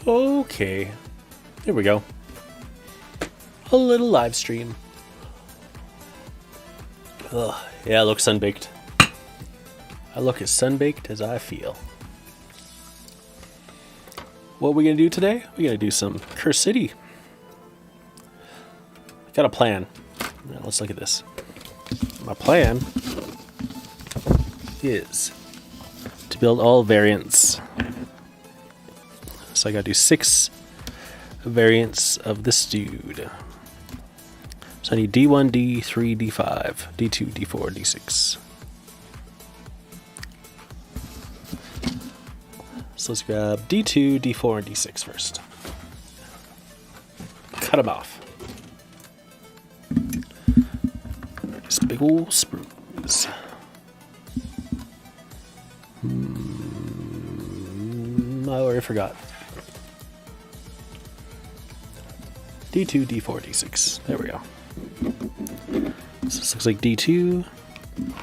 Okay, here we go. A little live stream. Ugh, yeah, I look sunbaked. I look as sunbaked as I feel. What are we gonna do today? We're gonna do some Curse City. Got a plan. Now, let's look at this. My plan is to build all variants. So I gotta do 6 variants of this dude. So I need D1, D3, D5, D2, D4, D6. So let's grab D2, D4, and D6 first. Cut them off. This big old spruce. I already forgot. D2, D4, D6. There we go. So this looks like D2.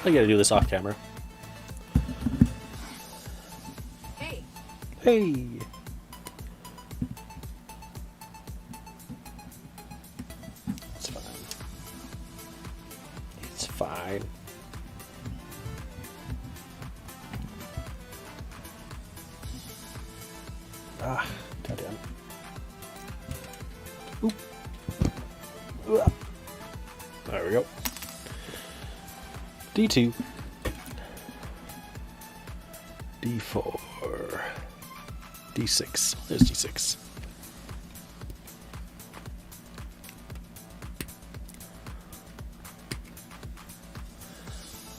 I gotta do this off camera. Hey. Hey! It's fine. It's fine. Ah, goddamn. Oop. There we go. D2. D4. D6. There's D6.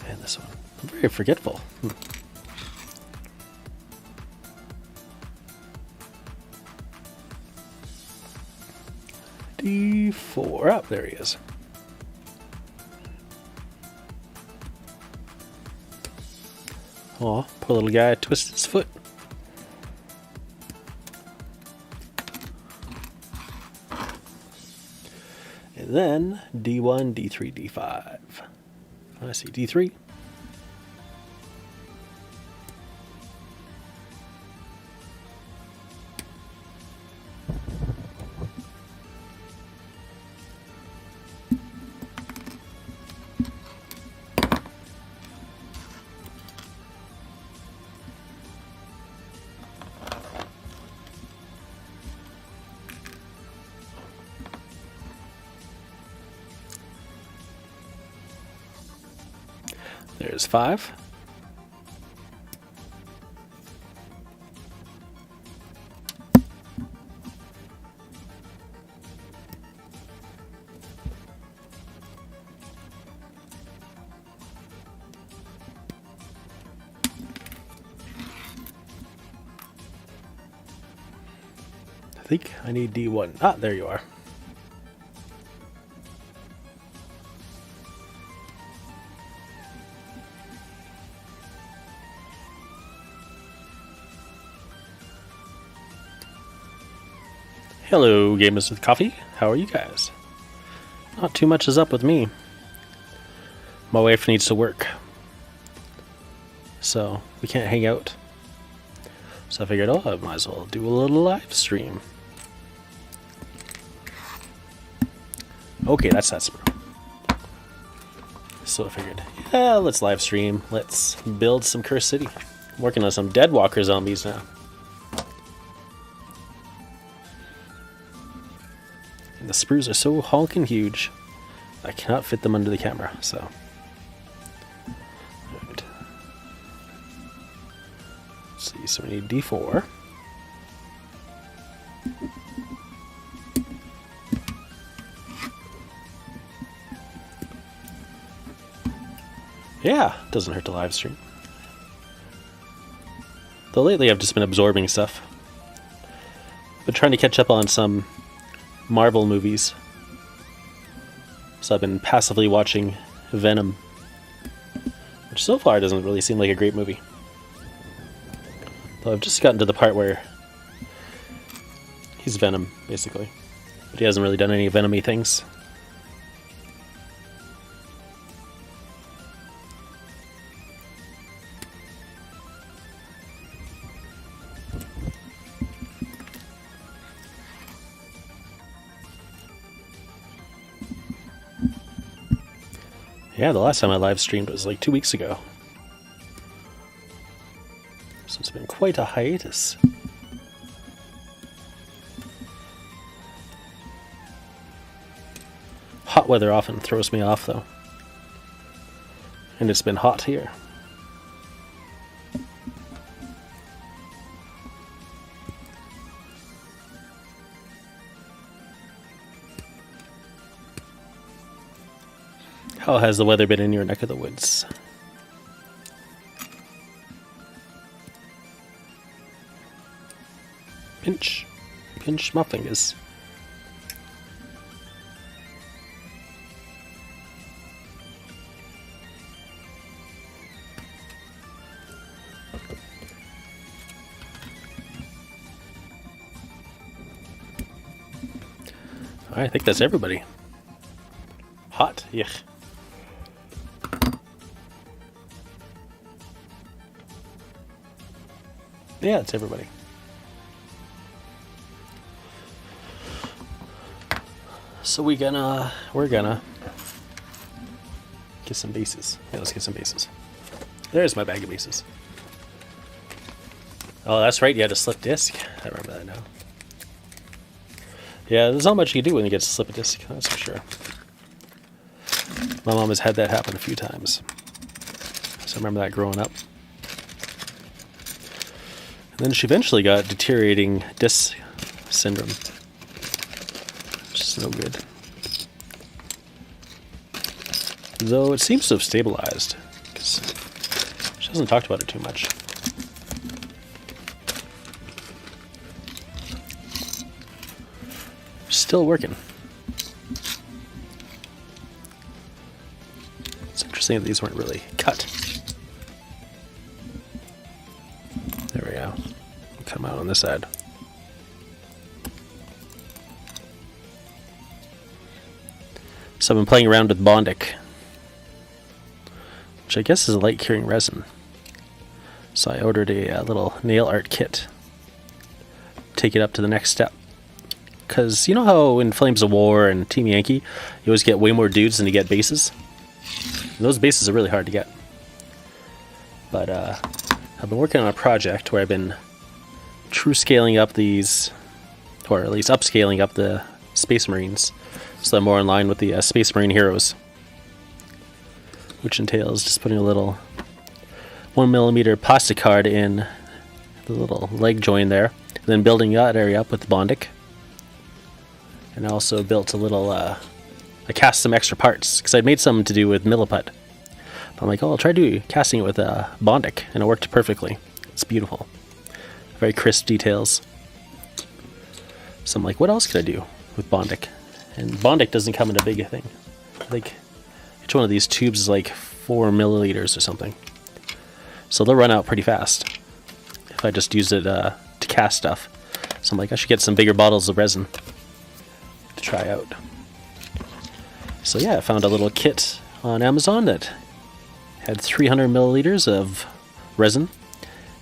And this one. I'm very forgetful. D4. Up, there he is. Aw, poor little guy twisted his foot. And then D1, D3, D5. I see D3. There's 5. I think I need D1. Ah, there you are. Hello, gamers with coffee. How are you guys? Not too much is up with me. My wife needs to work, so we can't hang out. So I figured, oh, I might as well do a little live stream. Okay, that's that sprue. So I figured, yeah, let's live stream. Let's build some Curse City. I'm working on some Deadwalker zombies now. The sprues are so honking huge, I cannot fit them under the camera, so. Right. Let's see, so we need D4. Yeah, doesn't hurt to live stream. Though lately I've just been absorbing stuff. Been trying to catch up on some Marvel movies. So I've been passively watching Venom, which so far doesn't really seem like a great movie. Though I've just gotten to the part where he's Venom, basically. But he hasn't really done any Venom-y things. Yeah, the last time I live streamed was like 2 weeks ago. So it's been quite a hiatus. Hot weather often throws me off, though. And it's been hot here. How has the weather been in your neck of the woods? Pinch. Pinch my fingers. I think that's everybody. Hot? Yuck. Yeah, it's everybody. So we're gonna get some bases. Yeah, let's get some bases. There's my bag of bases. Oh, that's right, you had a slip disc. I remember that now. Yeah, there's not much you can do when you get to slip a disc, that's for sure. My mom has had that happen a few times. So I remember that growing up. And then she eventually got deteriorating disc syndrome. Which is no good. Though it seems to have stabilized. Because she hasn't talked about it too much. Still working. It's interesting that these weren't really cut. There we go. Come out on this side. So I've been playing around with Bondic, which I guess is a light curing resin. So I ordered a little nail art kit. Take it up to the next step. Because you know how in Flames of War and Team Yankee, you always get way more dudes than you get bases? And those bases are really hard to get. But I've been working on a project where I've been true scaling up these, or at least upscaling up the Space Marines, so they're more in line with the Space Marine heroes. Which entails just putting a little 1mm plastic card in the little leg joint there, and then building that area up with Bondic. And I also built a little, I cast some extra parts, because I'd made some to do with Milliput. But I'm like, oh, I'll try casting it with Bondic, and it worked perfectly. It's beautiful. Very crisp details. So I'm like, what else could I do with Bondic? And Bondic doesn't come in a big thing. I think each one of these tubes is like 4 milliliters or something. So they'll run out pretty fast if I just use it to cast stuff. So I'm like, I should get some bigger bottles of resin to try out. So yeah, I found a little kit on Amazon that had 300 milliliters of resin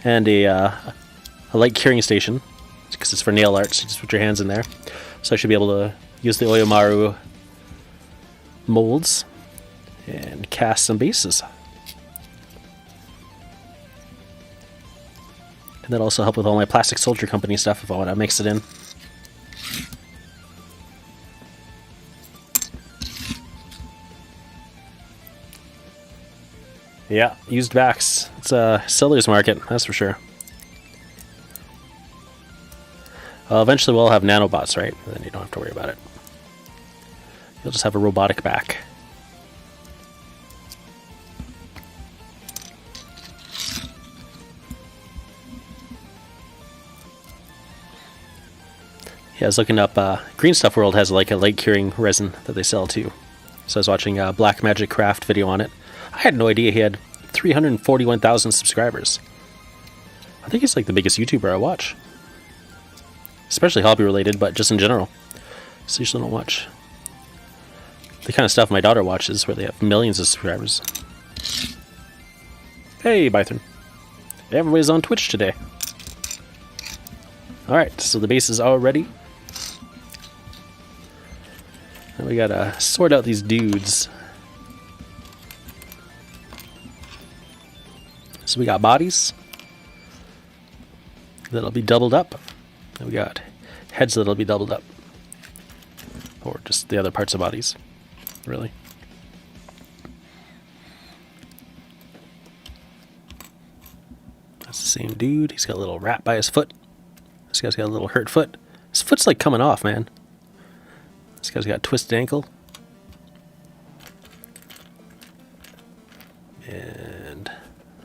and a light curing station, because it's for nail art, so you just put your hands in there. So I should be able to use the Oyomaru molds and cast some bases. And that'll also help with all my Plastic Soldier Company stuff if I want to mix it in. Yeah, used backs. It's a seller's market, that's for sure. Eventually we'll have nanobots, right? Then you don't have to worry about it. You'll just have a robotic back. Yeah, I was looking up, Green Stuff World has like a light curing resin that they sell too. So I was watching a Black Magic Craft video on it. I had no idea he had 341,000 subscribers. I think he's like the biggest YouTuber I watch. Especially hobby related, but just in general. So usually don't watch the kind of stuff my daughter watches where they have millions of subscribers. Hey, Bythron. Everybody's on Twitch today. Alright, so the base is all ready. Now we gotta sort out these dudes. So we got bodies that'll be doubled up. And we got heads that'll be doubled up. Or just the other parts of bodies, really. That's the same dude. He's got a little rat by his foot. This guy's got a little hurt foot. His foot's like coming off, man. This guy's got a twisted ankle. And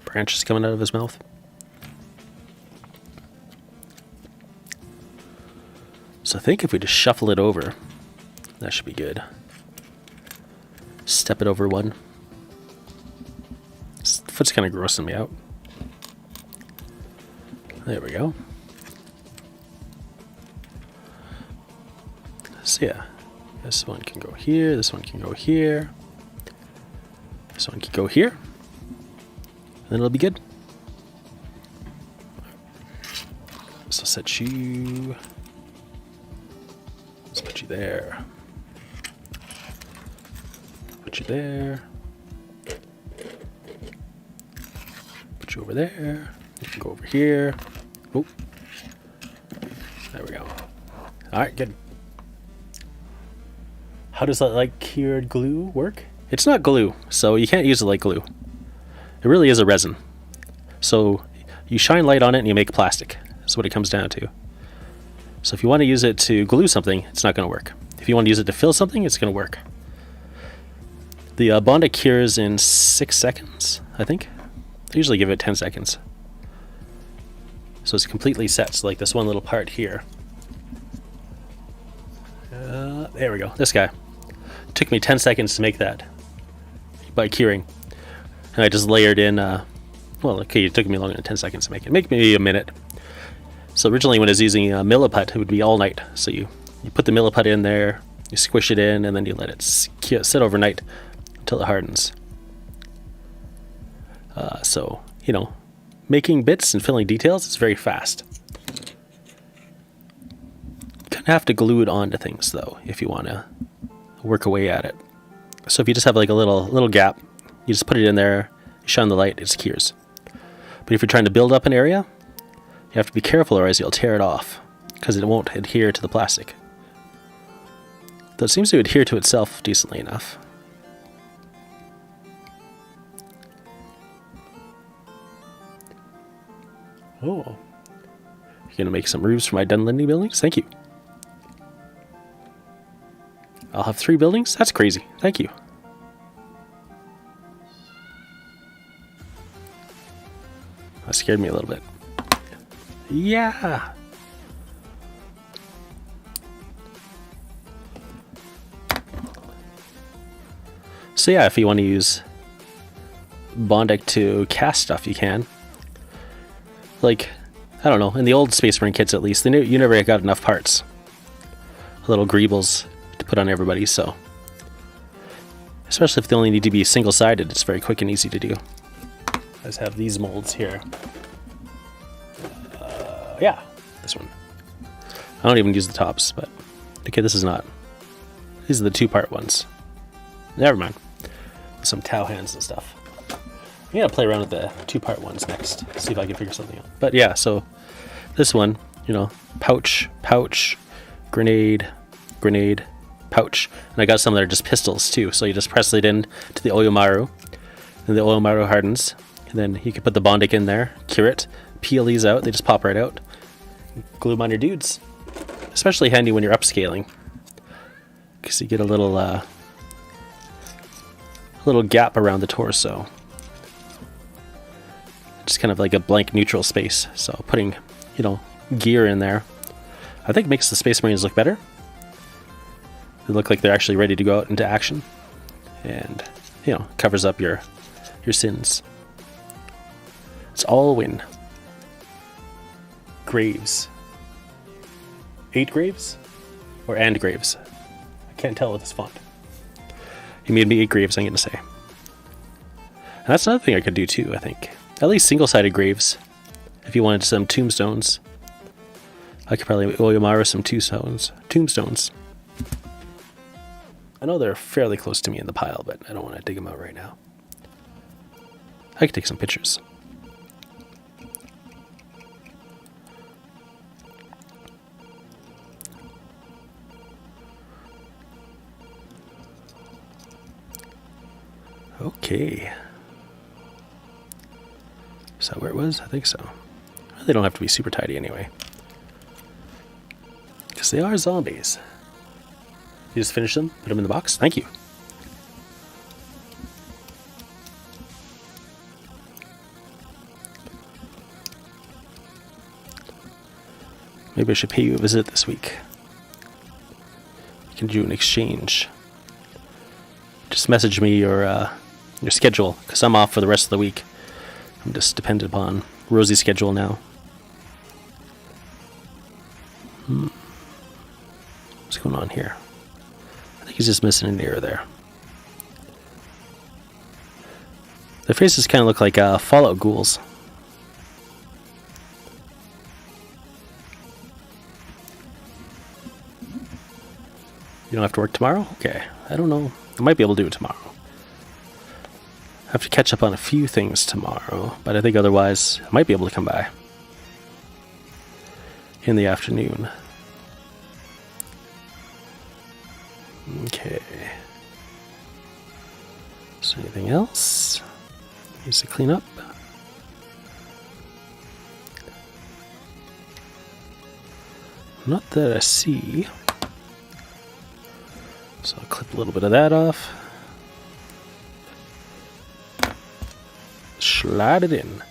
branches coming out of his mouth. So I think if we just shuffle it over, that should be good. Step it over one. This foot's kind of grossing me out. There we go. So yeah, this one can go here, this one can go here. This one can go here. And then it'll be good. So set you... Let's put you there. Put you there. Put you over there. You can go over here. Oh. There we go. Alright, good. How does that like cured glue work? It's not glue, so you can't use it like glue. It really is a resin. So you shine light on it and you make plastic. That's what it comes down to. So if you want to use it to glue something, it's not going to work. If you want to use it to fill something, it's going to work. The Bondic cures in 6 seconds, I think. I usually give it 10 seconds. So it's completely set. So like this one little part here. There we go. This guy. It took me 10 seconds to make that by curing. And I just layered in, well, okay, it took me longer than 10 seconds to make it. Make me a minute. So originally when I was using milliput, it would be all night. So you put the milliput in there, you squish it in, and then you let it sit overnight until it hardens. So, you know, making bits and filling details is very fast. You kind of have to glue it onto things, though, if you want to work away at it. So if you just have like a little gap, you just put it in there, you shine the light, it cures. But if you're trying to build up an area, you have to be careful or else you'll tear it off because it won't adhere to the plastic. Though it seems to adhere to itself decently enough. Oh. You're going to make some roofs for my Dunlending buildings? Thank you. I'll have 3 buildings? That's crazy. Thank you. That scared me a little bit. Yeah. So yeah, if you want to use Bondic to cast stuff, you can. Like, I don't know, in the old Space Marine kits at least, you never got enough parts. Little greebles to put on everybody, so. Especially if they only need to be single-sided, it's very quick and easy to do. I just have these molds here. Yeah, this one. I don't even use the tops, but okay, this is not. These are the 2-part ones. Never mind. Some Tau hands and stuff. I'm gonna play around with the 2-part ones next. See if I can figure something out. But yeah, so this one, you know, pouch, grenade, pouch. And I got some that are just pistols too. So you just press it in to the Oyomaru, and the Oyomaru hardens. And then you can put the Bondic in there, cure it, peel these out, they just pop right out. Glue them on your dudes. Especially handy when you're upscaling. Because you get a little gap around the torso. Just kind of like a blank neutral space. So putting, you know, gear in there, I think makes the Space Marines look better. They look like they're actually ready to go out into action. And, you know, covers up your sins. It's all win. Graves. 8 graves? Or and graves? I can't tell with this font. He made me 8 graves, I'm going to say. And that's another thing I could do too, I think. At least single-sided graves. If you wanted some tombstones. I could probably Oyomaru some tombstones. I know they're fairly close to me in the pile, but I don't want to dig them out right now. I could take some pictures. Okay. Is that where it was? I think so. They don't have to be super tidy anyway. Because they are zombies. You just finish them, put them in the box. Thank you. Maybe I should pay you a visit this week. You can do an exchange. Just message me your schedule, because I'm off for the rest of the week. I'm just dependent upon Rosie's schedule now. What's going on here? I think he's just missing an ear there. Their faces kind of look like Fallout ghouls. You don't have to work tomorrow? Okay. I don't know. I might be able to do it tomorrow. I have to catch up on a few things tomorrow, but I think otherwise I might be able to come by in the afternoon. Okay. Is there anything else? Needs to clean up. Not that I see. So I'll clip a little bit of that off. Slide it in.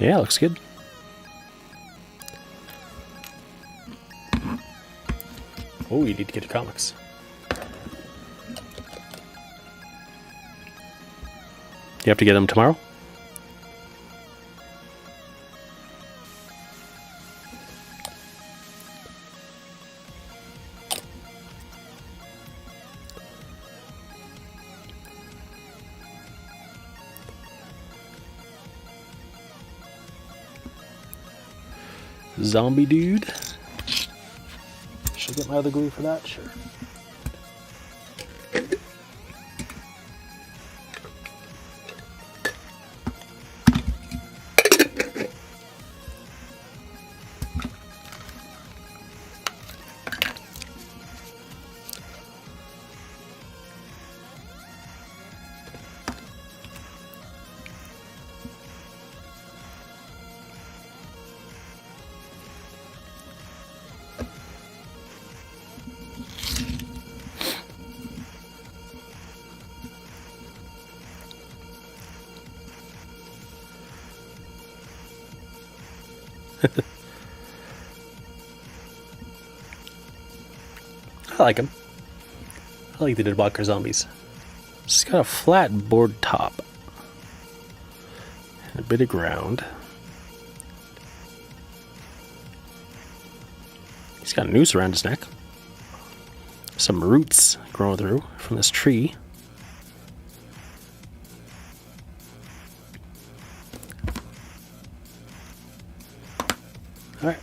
Yeah, looks good. Oh, you need to get your comics. You have to get them tomorrow? Zombie dude. Should I get my other glue for that? Sure. I like them. I like the Didwalker zombies. It's got a flat board top and a bit of ground. He's got a noose around his neck. Some roots growing through from this tree. Alright,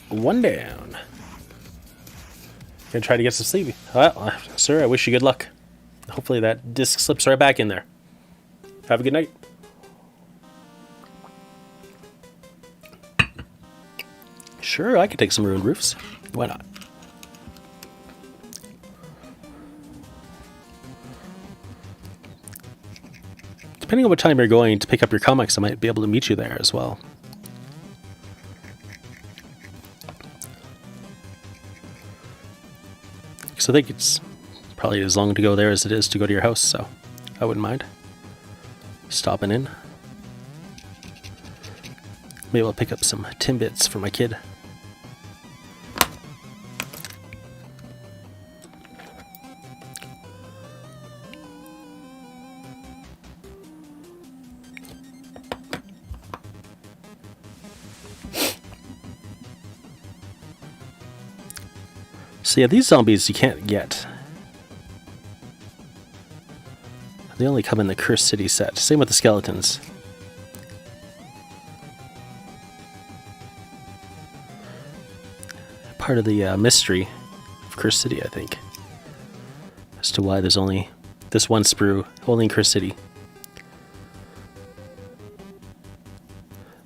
one down. Gonna try to get some sleepy. Well, sir, I wish you good luck. Hopefully that disc slips right back in there. Have a good night. Sure, I could take some ruined roofs. Why not? Depending on what time you're going to pick up your comics, I might be able to meet you there as well. So I think it's probably as long to go there as it is to go to your house, so I wouldn't mind stopping in. Maybe I'll pick up some Timbits for my kid. So yeah, these zombies you can't get. They only come in the Cursed City set. Same with the skeletons. Part of the mystery of Cursed City, I think, as to why there's only this one sprue, only in Cursed City.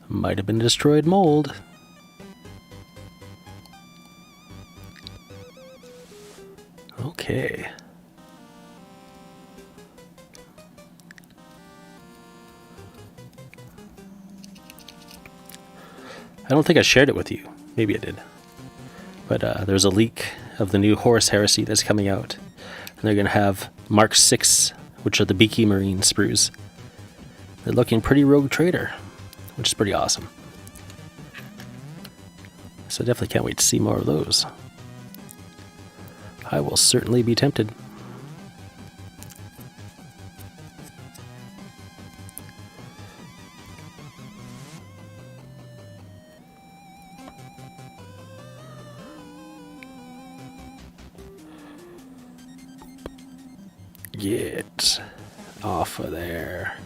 Might have been destroyed mold. Okay. I don't think I shared it with you. Maybe I did. But there's a leak of the new Horus Heresy that's coming out. And they're going to have Mark 6, which are the Beaky Marine sprues. They're looking pretty Rogue Trader, which is pretty awesome. So definitely can't wait to see more of those. I will certainly be tempted. Get off of there.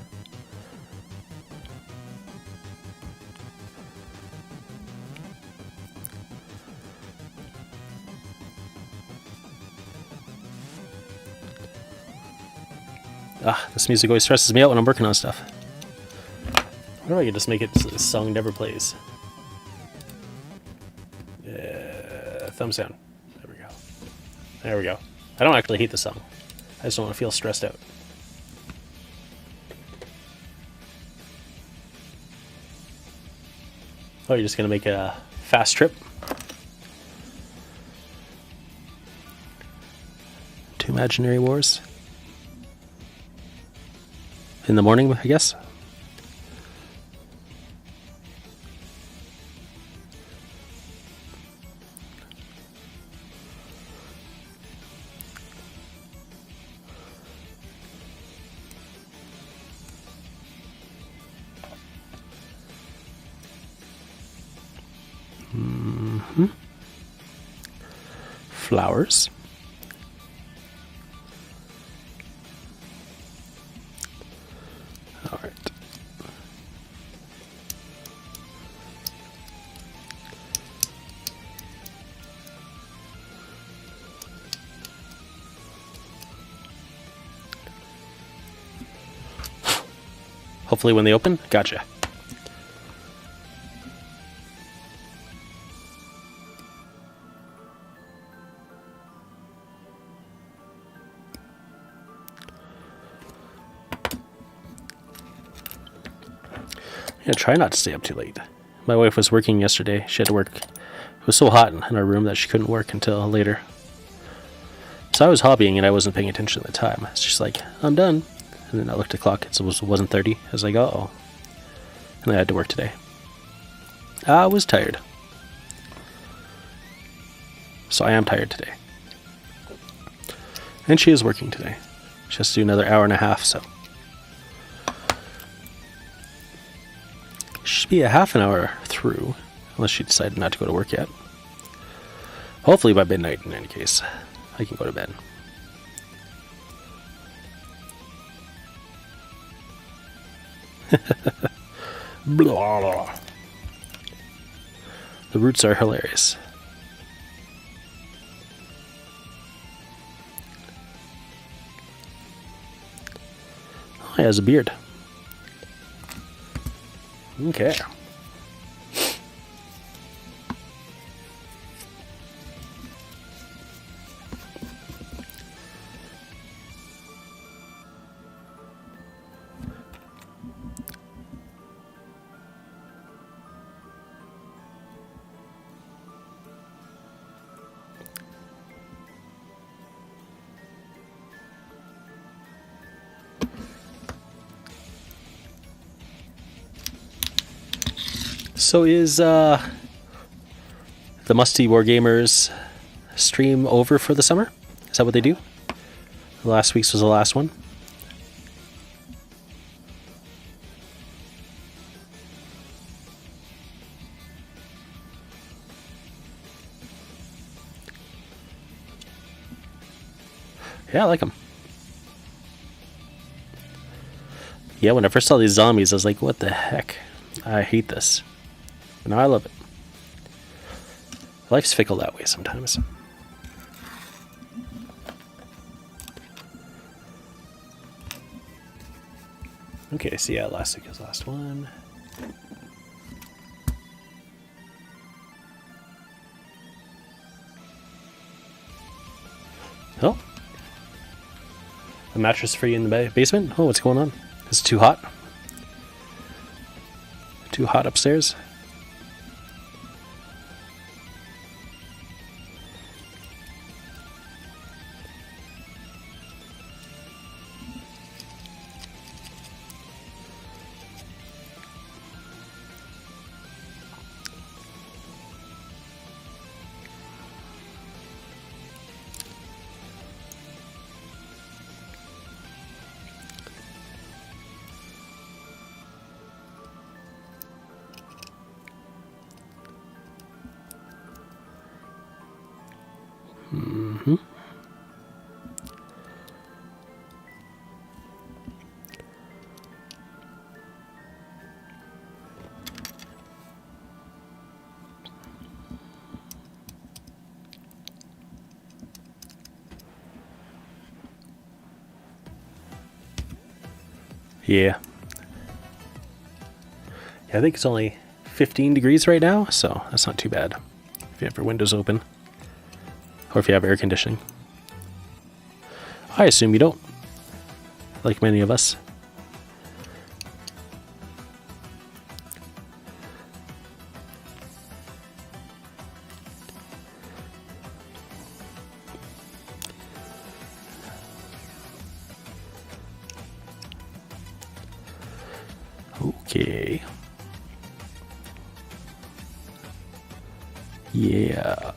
This music always stresses me out when I'm working on stuff. Why do I could just make it so this song never plays? Thumbs down. There we go. There we go. I don't actually hate the song. I just don't want to feel stressed out. Oh, you're just going to make a fast trip? To Imaginary Wars? In the morning, I guess? Flowers. All right. Hopefully when they open, gotcha. Yeah, try not to stay up too late. My wife was working yesterday. She had to work. It was so hot in our room that she couldn't work until later. So I was hobbying and I wasn't paying attention at the time. It's just like, I'm done. And then I looked at the clock. It wasn't 30. I was like, uh-oh. And I had to work today. I was tired. So I am tired today. And she is working today. She has to do another hour and a half, so. Should be a half an hour through, unless she decided not to go to work yet. Hopefully by midnight, in any case, I can go to bed. Blah, blah. The roots are hilarious. Oh, he has a beard. Okay. So is the Musty Wargamers stream over for the summer? Is that what they do? Last week's was the last one. Yeah, I like them. Yeah, when I first saw these zombies, I was like, what the heck? I hate this. But now I love it. Life's fickle that way sometimes. Okay, so yeah, elastic is last one. Oh. A mattress free in the basement? Oh, what's going on? Is it too hot? Too hot upstairs? Mm-hmm. Yeah. I think it's only 15 degrees right now, so that's not too bad if you have your windows open or if you have air conditioning. I assume you don't, like many of us. Okay. Yeah.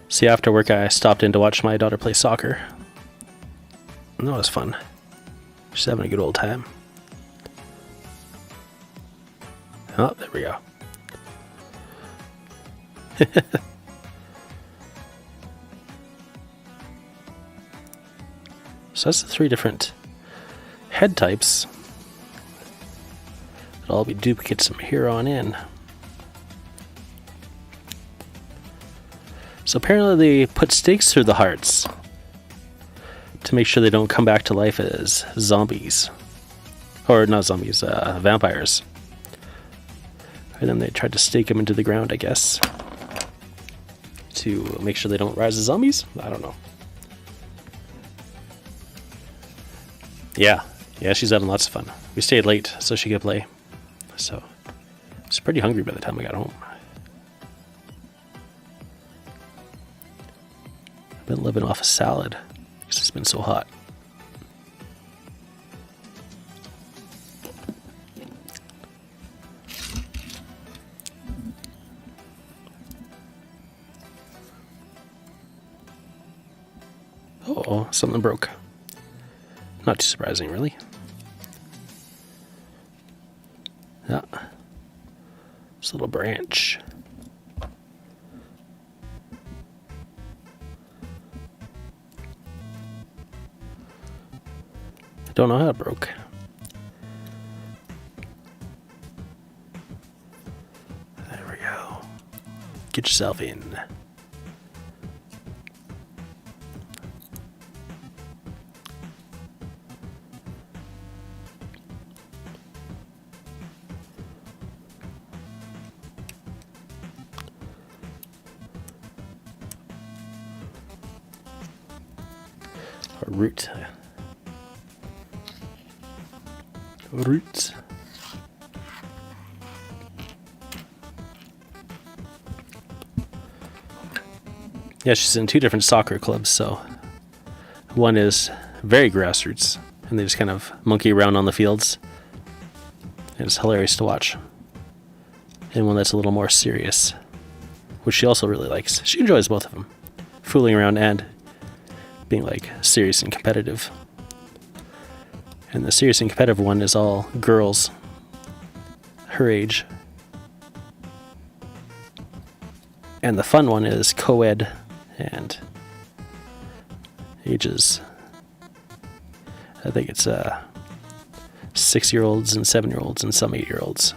See, after work, I stopped in to watch my daughter play soccer. And that was fun. She's having a good old time. Oh, there we go. So that's the 3 different head types. It'll all be duplicates from here on in. So apparently they put stakes through the hearts to make sure they don't come back to life as zombies. Or not zombies, vampires. And then they tried to stake them into the ground, I guess, to make sure they don't rise as zombies? I don't know. Yeah, she's having lots of fun. We stayed late so she could play. So I was pretty hungry by the time I got home. I've been living off a salad because it's been so hot. Oh, something broke. Not too surprising, really. Yeah. This little branch. I don't know how it broke. There we go. Get yourself in. Root. Yeah, she's in 2 different soccer clubs, so one is very grassroots, and they just kind of monkey around on the fields. And it's hilarious to watch. And one that's a little more serious, which she also really likes. She enjoys both of them, fooling around and being like serious and competitive. And the serious and competitive one is all girls her age. And the fun one is co-ed and ages, I think it's 6-year-olds and 7-year-olds and some 8-year-olds.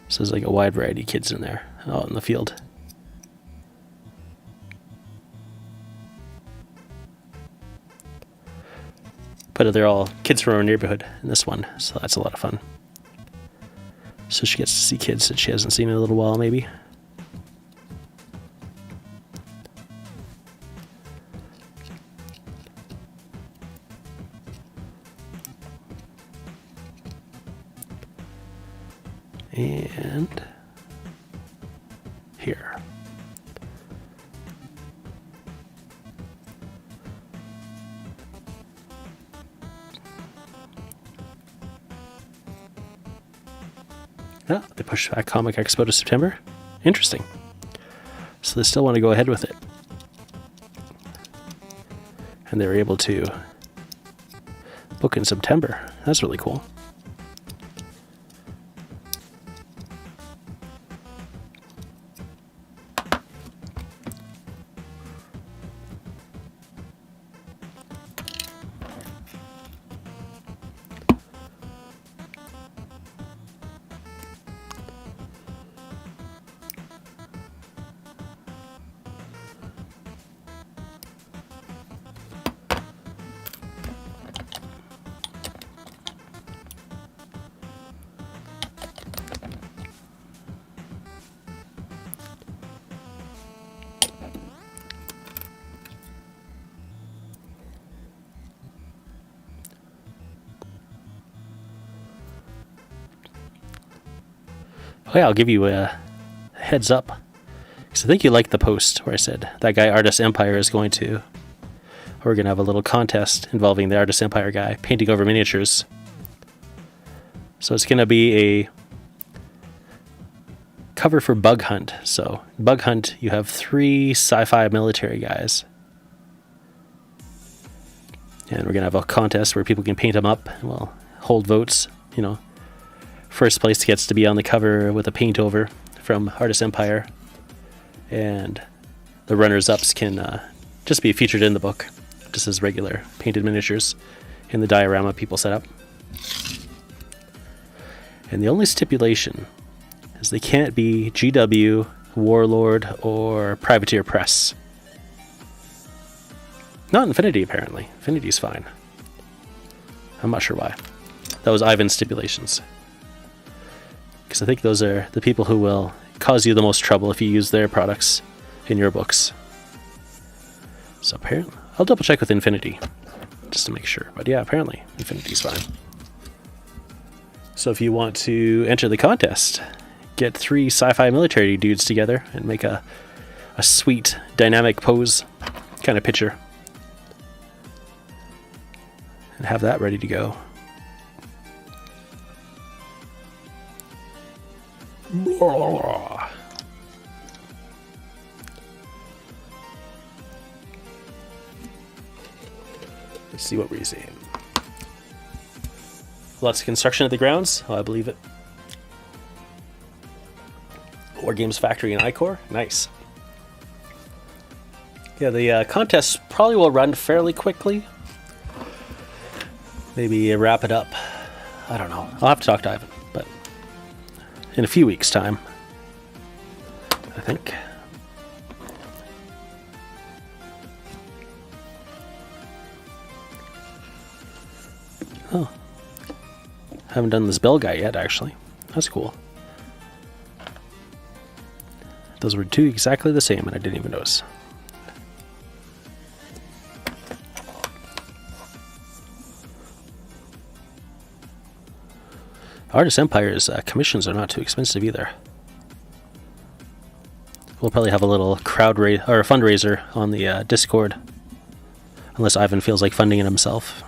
So there's like a wide variety of kids in there out in the field. But they're all kids from our neighborhood in this one, so that's a lot of fun. So she gets to see kids that she hasn't seen in a little while, maybe. And here. Oh, they pushed back Comic Expo to September. Interesting. So they still want to go ahead with it. And they were able to book in September. That's really cool. Oh yeah, I'll give you a heads up. Because I think you liked the post where I said that guy Artist Empire is going to... We're going to have a little contest involving the Artist Empire guy painting over miniatures. So it's going to be a cover for Bug Hunt. So Bug Hunt, you have 3 sci-fi military guys. And we're going to have a contest where people can paint them up and we'll hold votes, you know. First place gets to be on the cover with a paint over from Artist Empire. And the runners-ups can just be featured in the book, just as regular painted miniatures in the diorama people set up. And the only stipulation is they can't be GW, Warlord, or Privateer Press. Not Infinity, apparently. Infinity's fine. I'm not sure why. That was Ivan's stipulations. Because I think those are the people who will cause you the most trouble if you use their products in your books. So apparently, I'll double check with Infinity just to make sure. But yeah, apparently Infinity's fine. So if you want to enter the contest, get 3 sci-fi military dudes together and make a sweet dynamic pose kind of picture. And have that ready to go. Let's see what we're seeing. Lots of construction at the grounds. Oh, I believe it. War Games Factory and Icor. Nice. Yeah, the contest probably will run fairly quickly. Maybe wrap it up. I don't know. I'll have to talk to Ivan, but in a few weeks' time, I think. Oh. Haven't done this bell guy yet, actually. That's cool. Those were 2 exactly the same, and I didn't even notice. Artist Empire's commissions are not too expensive either. We'll probably have a little or a fundraiser on the Discord, unless Ivan feels like funding it himself.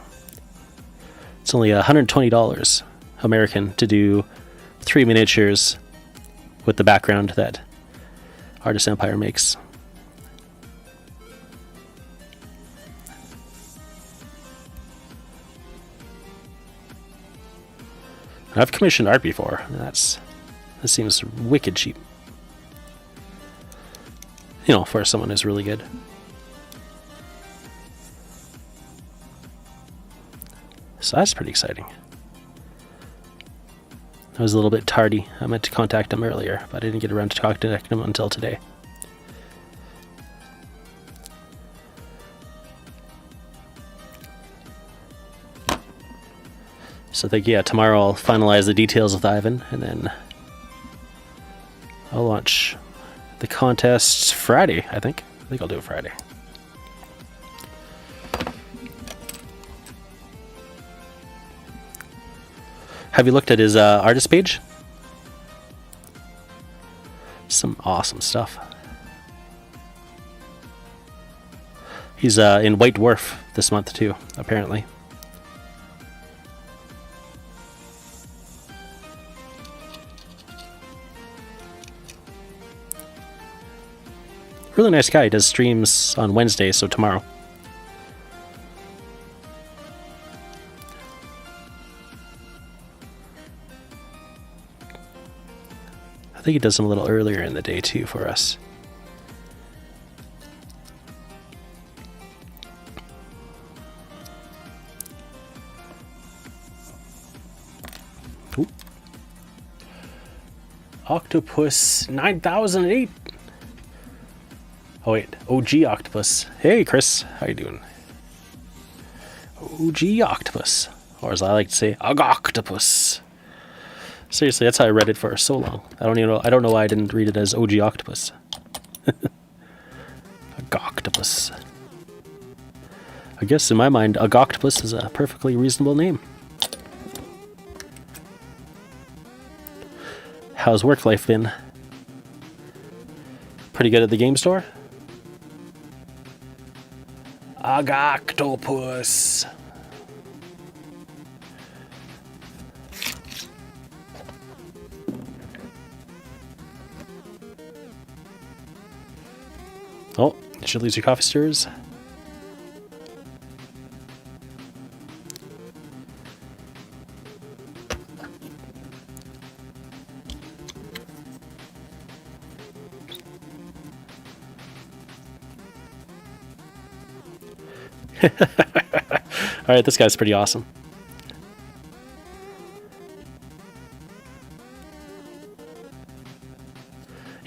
It's only $120 American to do 3 miniatures with the background that Artist Empire makes. I've commissioned art before. That's This seems wicked cheap. You know, for someone who's really good. So that's pretty exciting. I was a little bit tardy. I meant to contact him earlier, but I didn't get around to contacting him until today. So I think, yeah, tomorrow I'll finalize the details with Ivan, and then I'll launch the contests Friday, I think. I think I'll do it Friday. Have you looked at his artist page? Some awesome stuff. He's in White Dwarf this month too, apparently. Really nice guy. He does streams on Wednesday, so tomorrow. I think he does them a little earlier in the day too for us. Ooh. Octopus 9008. Oh wait, OG Octopus. Hey Chris, how you doing? OG Octopus, or as I like to say, Octopus. Seriously, that's how I read it for so long. I don't know why I didn't read it as OG Octopus. Octopus. I guess in my mind, Octopus is a perfectly reasonable name. How's work life been? Pretty good at the game store? Octopus. Oh, did you lose your coffee stirrers? Alright, this guy's pretty awesome.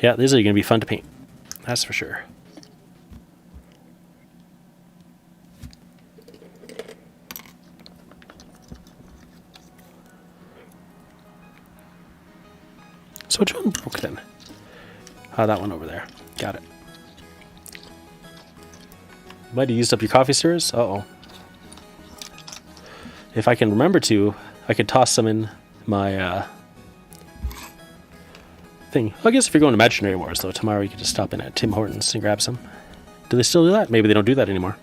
Yeah, these are going to be fun to paint. That's for sure. So which one broke then? Oh, that one over there. Got it. Might have used up your coffee stirrers? Uh-oh. If I can remember to, I could toss some in my thing. Well, I guess if you're going to Imaginary Wars, though, tomorrow you could just stop in at Tim Hortons and grab some. Do they still do that? Maybe they don't do that anymore.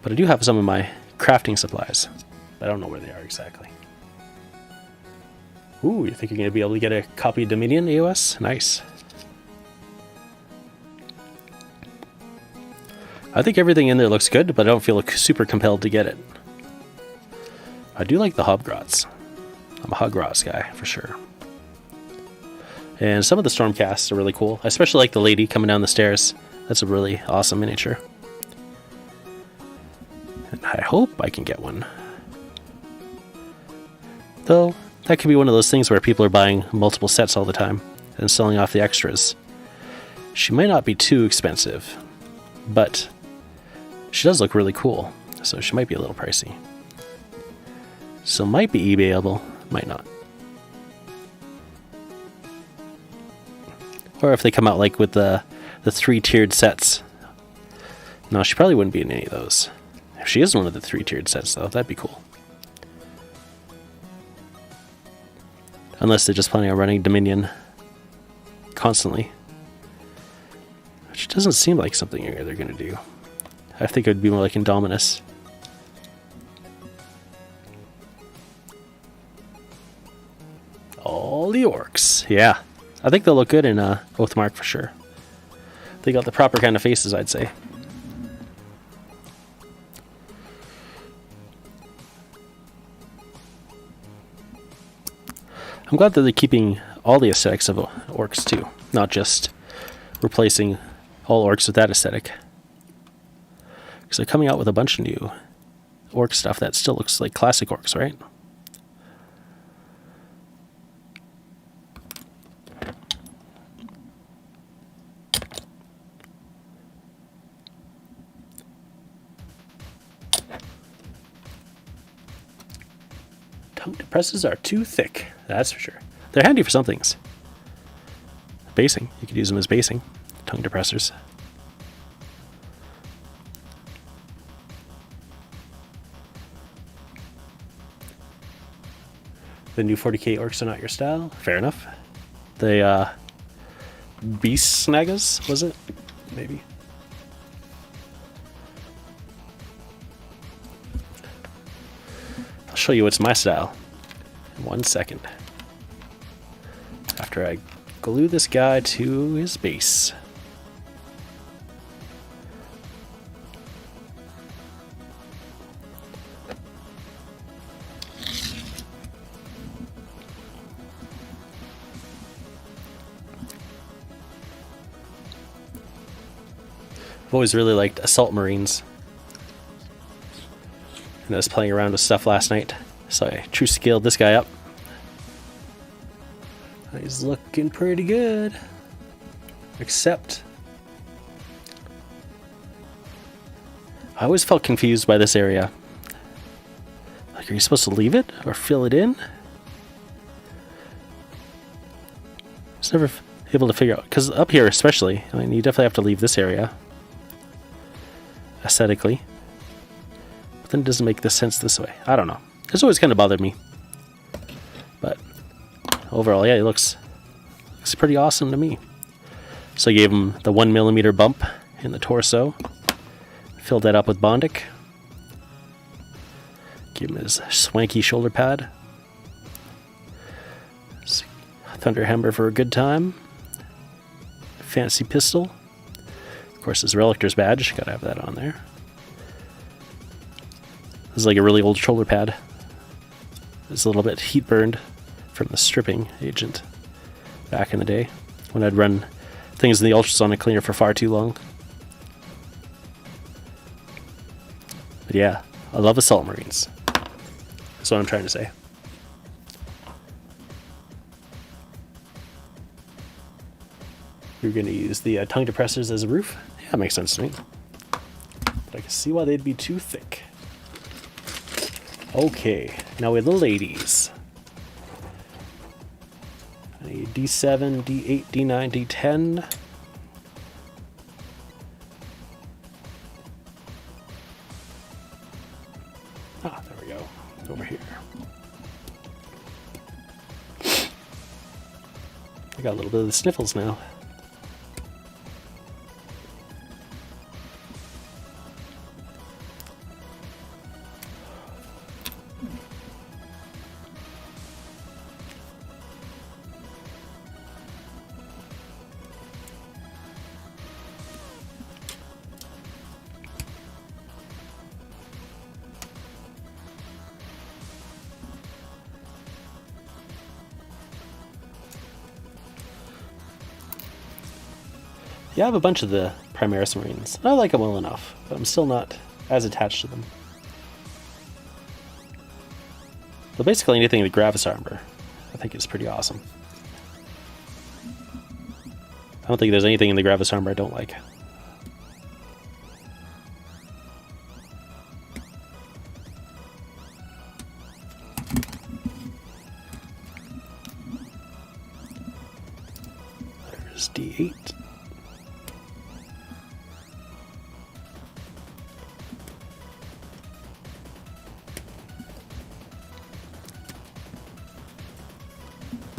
But I do have some of my crafting supplies. I don't know where they are exactly. Ooh, you think you're going to be able to get a copy of Dominion AOS? Nice. I think everything in there looks good, but I don't feel super compelled to get it. I do like the Hobgrots. I'm a Hoggrots guy, for sure. And some of the Stormcasts are really cool. I especially like the lady coming down the stairs. That's a really awesome miniature. And I hope I can get one. Though, that could be one of those things where people are buying multiple sets all the time and selling off the extras. She might not be too expensive, but she does look really cool, so she might be a little pricey. So might be eBayable, might not. Or if they come out like with the 3-tiered sets. No, she probably wouldn't be in any of those. If she is one of the 3-tiered sets, though, that'd be cool. Unless they're just planning on running Dominion constantly. Which doesn't seem like something they're going to do. I think it would be more like Indominus. All the orcs. Yeah. I think they'll look good in Oathmark for sure. They got the proper kind of faces, I'd say. I'm glad that they're keeping all the aesthetics of orcs too, not just replacing all orcs with that aesthetic. Because they're coming out with a bunch of new orc stuff that still looks like classic orcs, right? Tongue depressors are too thick, that's for sure. They're handy for some things. Basing, you could use them as basing. Tongue depressors. The new 40k orcs are not your style. Fair enough. The beast snagas, was it? Maybe. I'll show you what's my style in 1 second. After I glue this guy to his base. I've always really liked assault marines. And I was playing around with stuff last night, so I true scaled this guy up. He's looking pretty good. Except I always felt confused by this area. Like, are you supposed to leave it or fill it in? I was never able to figure out, because up here especially, I mean, you definitely have to leave this area aesthetically. But then it doesn't make the sense this way. I don't know. It's always kind of bothered me. But overall, yeah, it looks pretty awesome to me. So I gave him the 1mm bump in the torso. Filled that up with Bondic. Give him his swanky shoulder pad. Thunderhammer for a good time. Fancy pistol. Of course, his Relictor's badge. Gotta have that on there. This is like a really old shoulder pad. It's a little bit heat burned from the stripping agent back in the day when I'd run things in the ultrasonic cleaner for far too long. But yeah, I love assault marines. That's what I'm trying to say. You're going to use the tongue depressors as a roof? Yeah, that makes sense to me. But I can see why they'd be too thick. Okay, now with the ladies. I need D7, D8, D9, D10. Ah, there we go. Over here. I got a little bit of the sniffles now. Yeah, I have a bunch of the Primaris Marines. I like them well enough, but I'm still not as attached to them. But basically anything in the Gravis armor, I think is pretty awesome. I don't think there's anything in the Gravis armor I don't like. There's D8.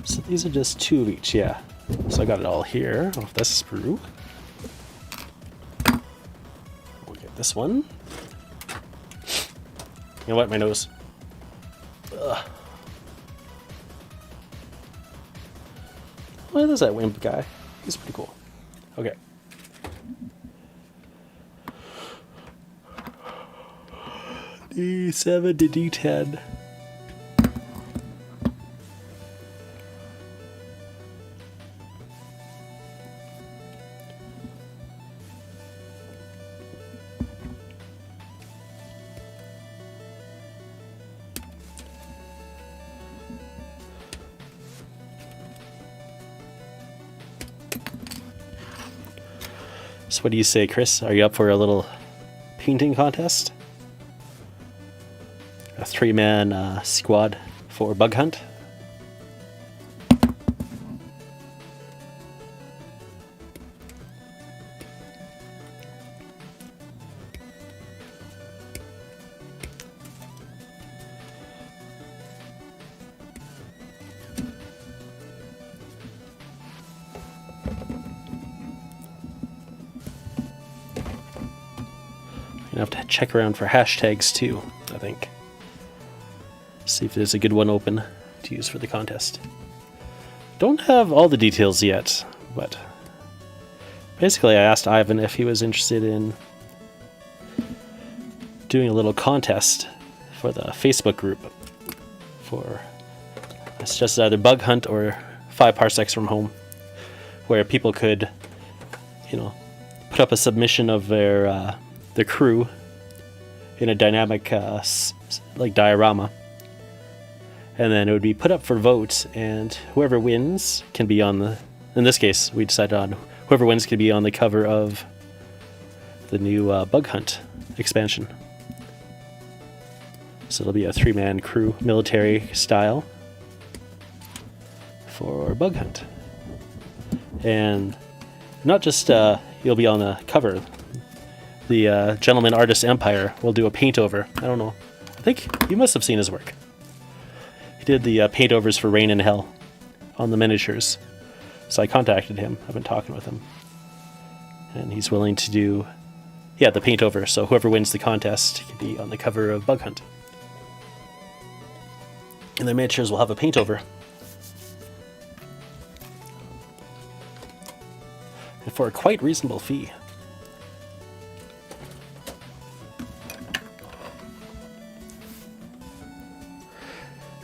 So these are just 2 of each, yeah. So I got it all here off this sprue. We'll get this one. You know what, my nose. Ugh. What is that wimp guy? He's pretty cool. Okay. D7 to D10. So what do you say, Chris? Are you up for a little painting contest? A 3-man squad for bug hunt? I have to check around for hashtags too, I think. See if there's a good one open to use for the contest. Don't have all the details yet, but basically I asked Ivan if he was interested in doing a little contest for the Facebook group for, it's just either bug hunt or 5 parsecs from home, where people could, put up a submission of their crew in a dynamic diorama, and then it would be put up for vote, and whoever wins can be on the, in this case we decided on whoever wins can be on the cover of the new bug hunt expansion. So it'll be a 3-man crew, military style, for bug hunt. And not just you'll be on the cover. The Gentleman Artist Empire will do a paint over. I don't know. I think you must have seen his work. He did the paint overs for Rain and Hell on the miniatures. So I contacted him. I've been talking with him. And he's willing to do, the paint over. So whoever wins the contest can be on the cover of Bug Hunt. And the miniatures will have a paint over. And for a quite reasonable fee.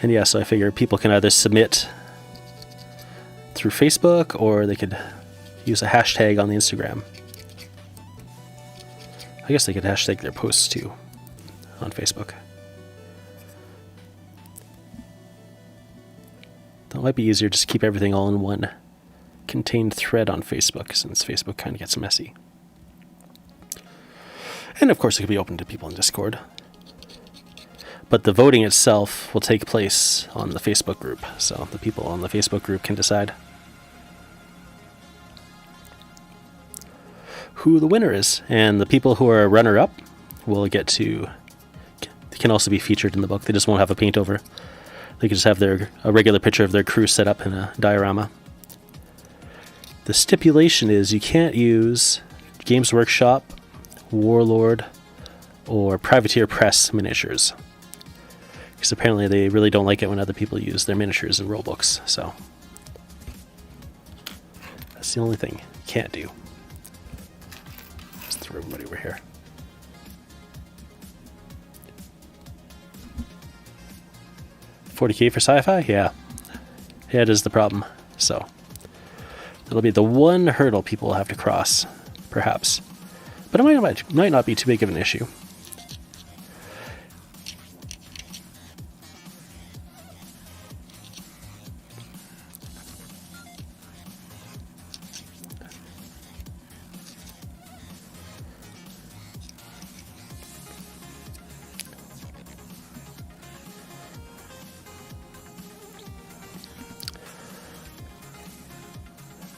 And yeah, so I figure people can either submit through Facebook or they could use a hashtag on the Instagram. I guess they could hashtag their posts too on Facebook. That might be easier just to keep everything all in one contained thread on Facebook, since Facebook kind of gets messy. And of course it could be open to people in Discord. But the voting itself will take place on the Facebook group, so the people on the Facebook group can decide who the winner is. And the people who are runner-up will get to, can also be featured in the book. They just won't have a paint over. They can just have a regular picture of their crew set up in a diorama. The stipulation is you can't use Games Workshop, Warlord, or Privateer Press miniatures. Because apparently they really don't like it when other people use their miniatures in rulebooks, so that's the only thing you can't do. Let's throw everybody over here. $40K for sci-fi? Yeah, it is the problem. So it'll be the one hurdle people will have to cross, perhaps. But it might not be too big of an issue.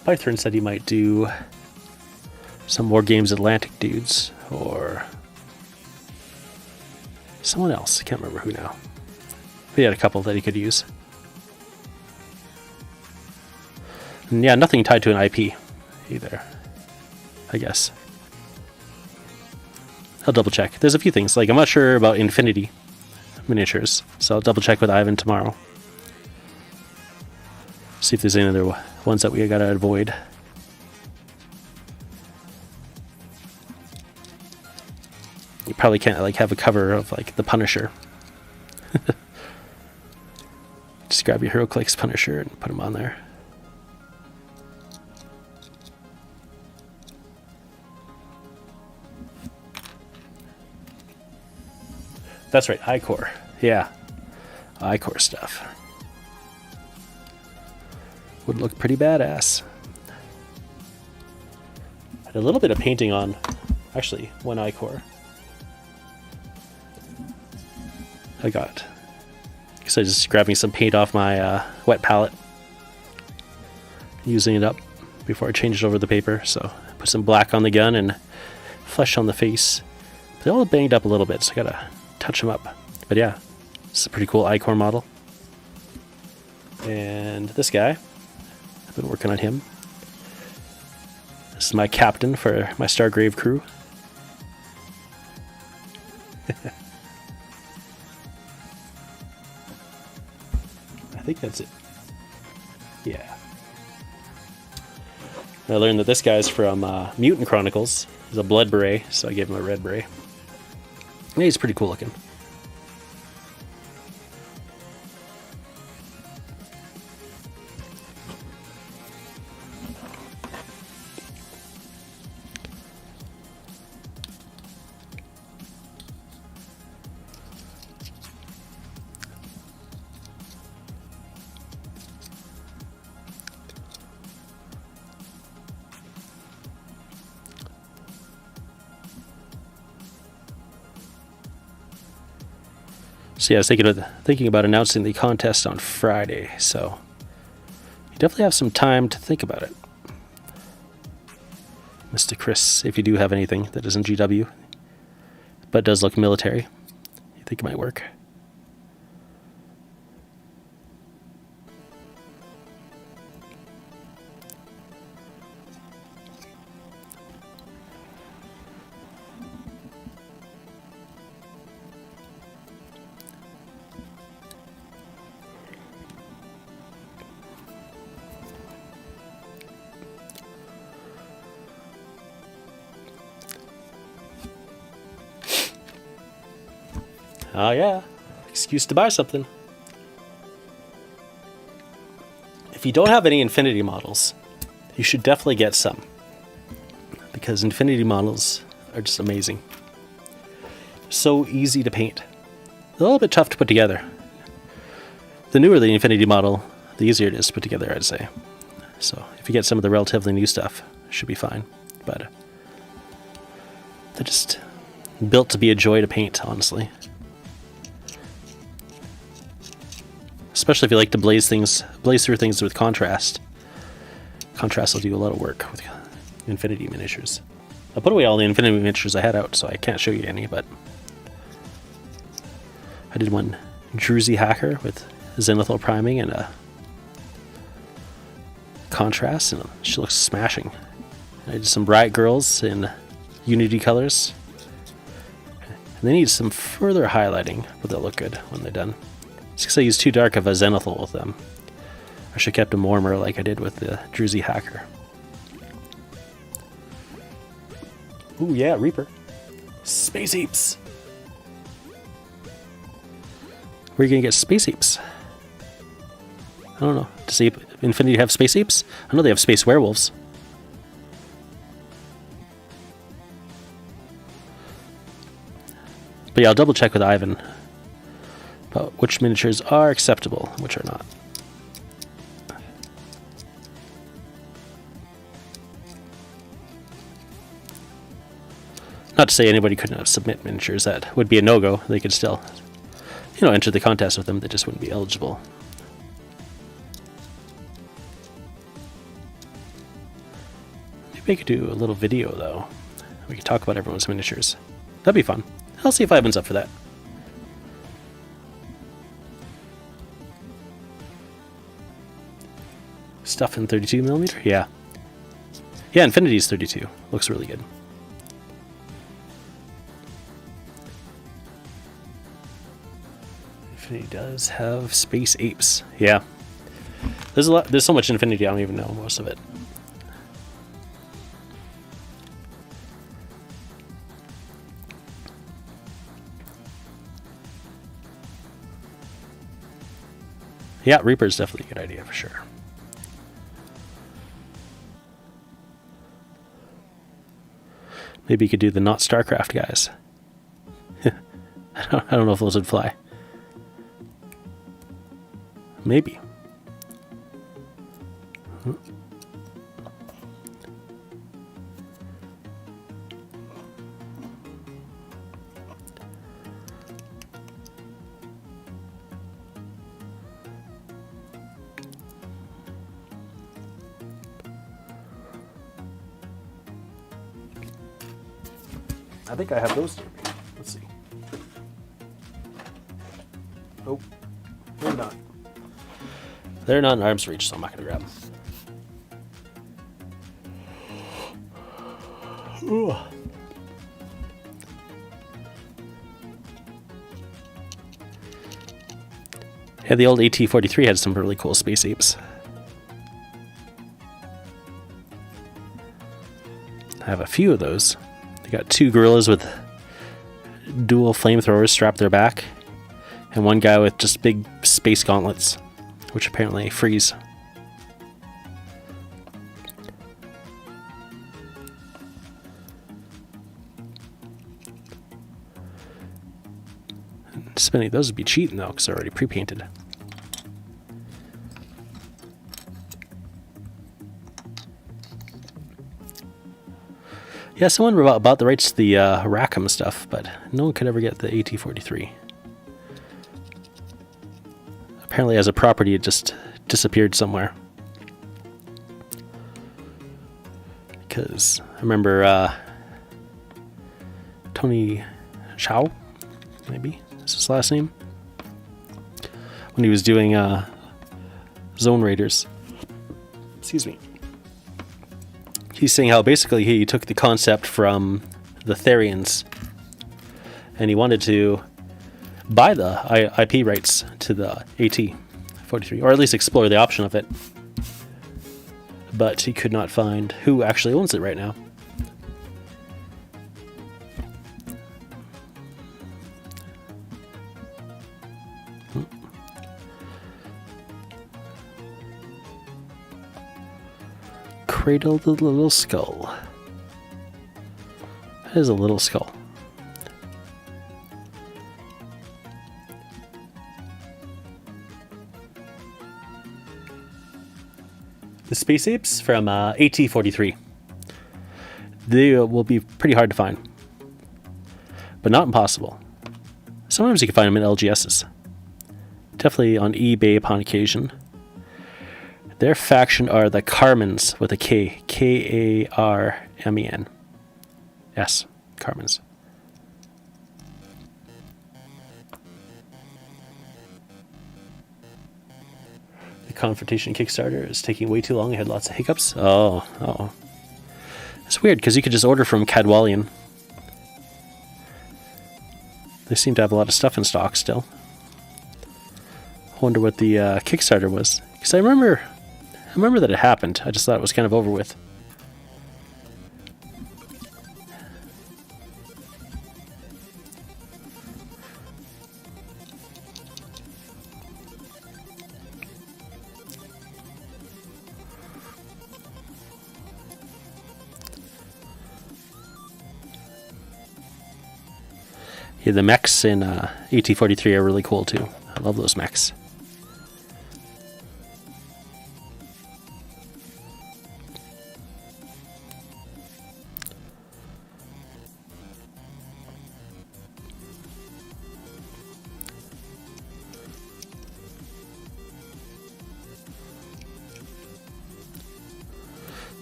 Python said he might do some more Games Atlantic dudes, or someone else. I can't remember who now. But he had a couple that he could use. And yeah, nothing tied to an IP either, I guess. I'll double check. There's a few things, like I'm not sure about Infinity miniatures, so I'll double check with Ivan tomorrow. See if there's any other ones that we gotta avoid. You probably can't have a cover of the Punisher. Just grab your HeroClix Punisher and put him on there. That's right, iCore. Yeah, iCore stuff. Would look pretty badass. A little bit of painting on, actually, one ichor. I guess I just grabbing some paint off my wet palette, using it up before I change it over the paper. So I put some black on the gun and flesh on the face. They're all banged up a little bit, so I gotta touch them up. But yeah, it's a pretty cool ichor model. And this guy, I've been working on him. This is my captain for my Stargrave crew. I think that's it. Yeah. I learned that this guy's from Mutant Chronicles. He's a blood beret, so I gave him a red beret. Yeah, he's pretty cool looking. So yeah, I was thinking about announcing the contest on Friday, so you definitely have some time to think about it. Mr. Chris, if you do have anything that isn't GW, but does look military, you think it might work? Oh yeah, excuse to buy something. If you don't have any Infinity models, you should definitely get some. Because Infinity models are just amazing. So easy to paint. A little bit tough to put together. The newer the Infinity model, the easier it is to put together, I'd say. So if you get some of the relatively new stuff, it should be fine. But they're just built to be a joy to paint, honestly. Especially if you like to blaze through things with contrast. Contrast will do a lot of work with Infinity miniatures. I put away all the Infinity miniatures I had out, so I can't show you any, but I did one Druzy Hacker with zenithal priming and a contrast, and she looks smashing. I did some Bright Girls in Unity colors. And they need some further highlighting, but they'll look good when they're done. It's because I used too dark of a zenithal with them. I should have kept them warmer like I did with the Druzy Hacker. Ooh yeah, Reaper. Space Apes! Where are you gonna get Space Apes? I don't know. Does Infinity have Space Apes? I know they have Space Werewolves. But yeah, I'll double check with Ivan about which miniatures are acceptable and which are not. Not to say anybody couldn't submit miniatures. That would be a no-go. They could still, enter the contest with them. They just wouldn't be eligible. Maybe I could do a little video, though. We could talk about everyone's miniatures. That'd be fun. I'll see if Ivan's up for that. Stuff in 32mm? Yeah. Yeah, Infinity's 32. Looks really good. Infinity does have Space Apes. Yeah. There's so much Infinity I don't even know most of it. Yeah, Reaper's definitely a good idea for sure. Maybe you could do the not StarCraft guys. I don't know if those would fly. Maybe. I think I have those near me. Let's see. Oh, they're not. They're not in arm's reach, so I'm not going to grab them. Ooh. Yeah, the old AT-43 had some really cool space apes. I have a few of those. They got two gorillas with dual flamethrowers strapped to their back, and one guy with just big space gauntlets, which apparently freeze. Spinning those would be cheating though, because they're already pre-painted. Yeah, someone bought the rights to the Rackham stuff, but no one could ever get the AT-43. Apparently as a property it just disappeared somewhere. Because I remember Tony Chow, maybe is his last name, when he was doing Zone Raiders. Excuse me. He's saying how basically he took the concept from the Therians and he wanted to buy the IP rights to the AT-43, or at least explore the option of it. But he could not find who actually owns it right now. Cradle the little skull. That is a little skull. The space apes from AT-43. They will be pretty hard to find, but not impossible. Sometimes you can find them in LGSs. Definitely on eBay upon occasion. Their faction are the Karmens with a K. Karmen. Yes, Karmens. The Confrontation Kickstarter is taking way too long. I had lots of hiccups. Oh. It's weird because you could just order from Cadwallian. They seem to have a lot of stuff in stock still. I wonder what the Kickstarter was. Because I remember that it happened. I just thought it was kind of over with. Yeah, the mechs in AT-43 are really cool too. I love those mechs.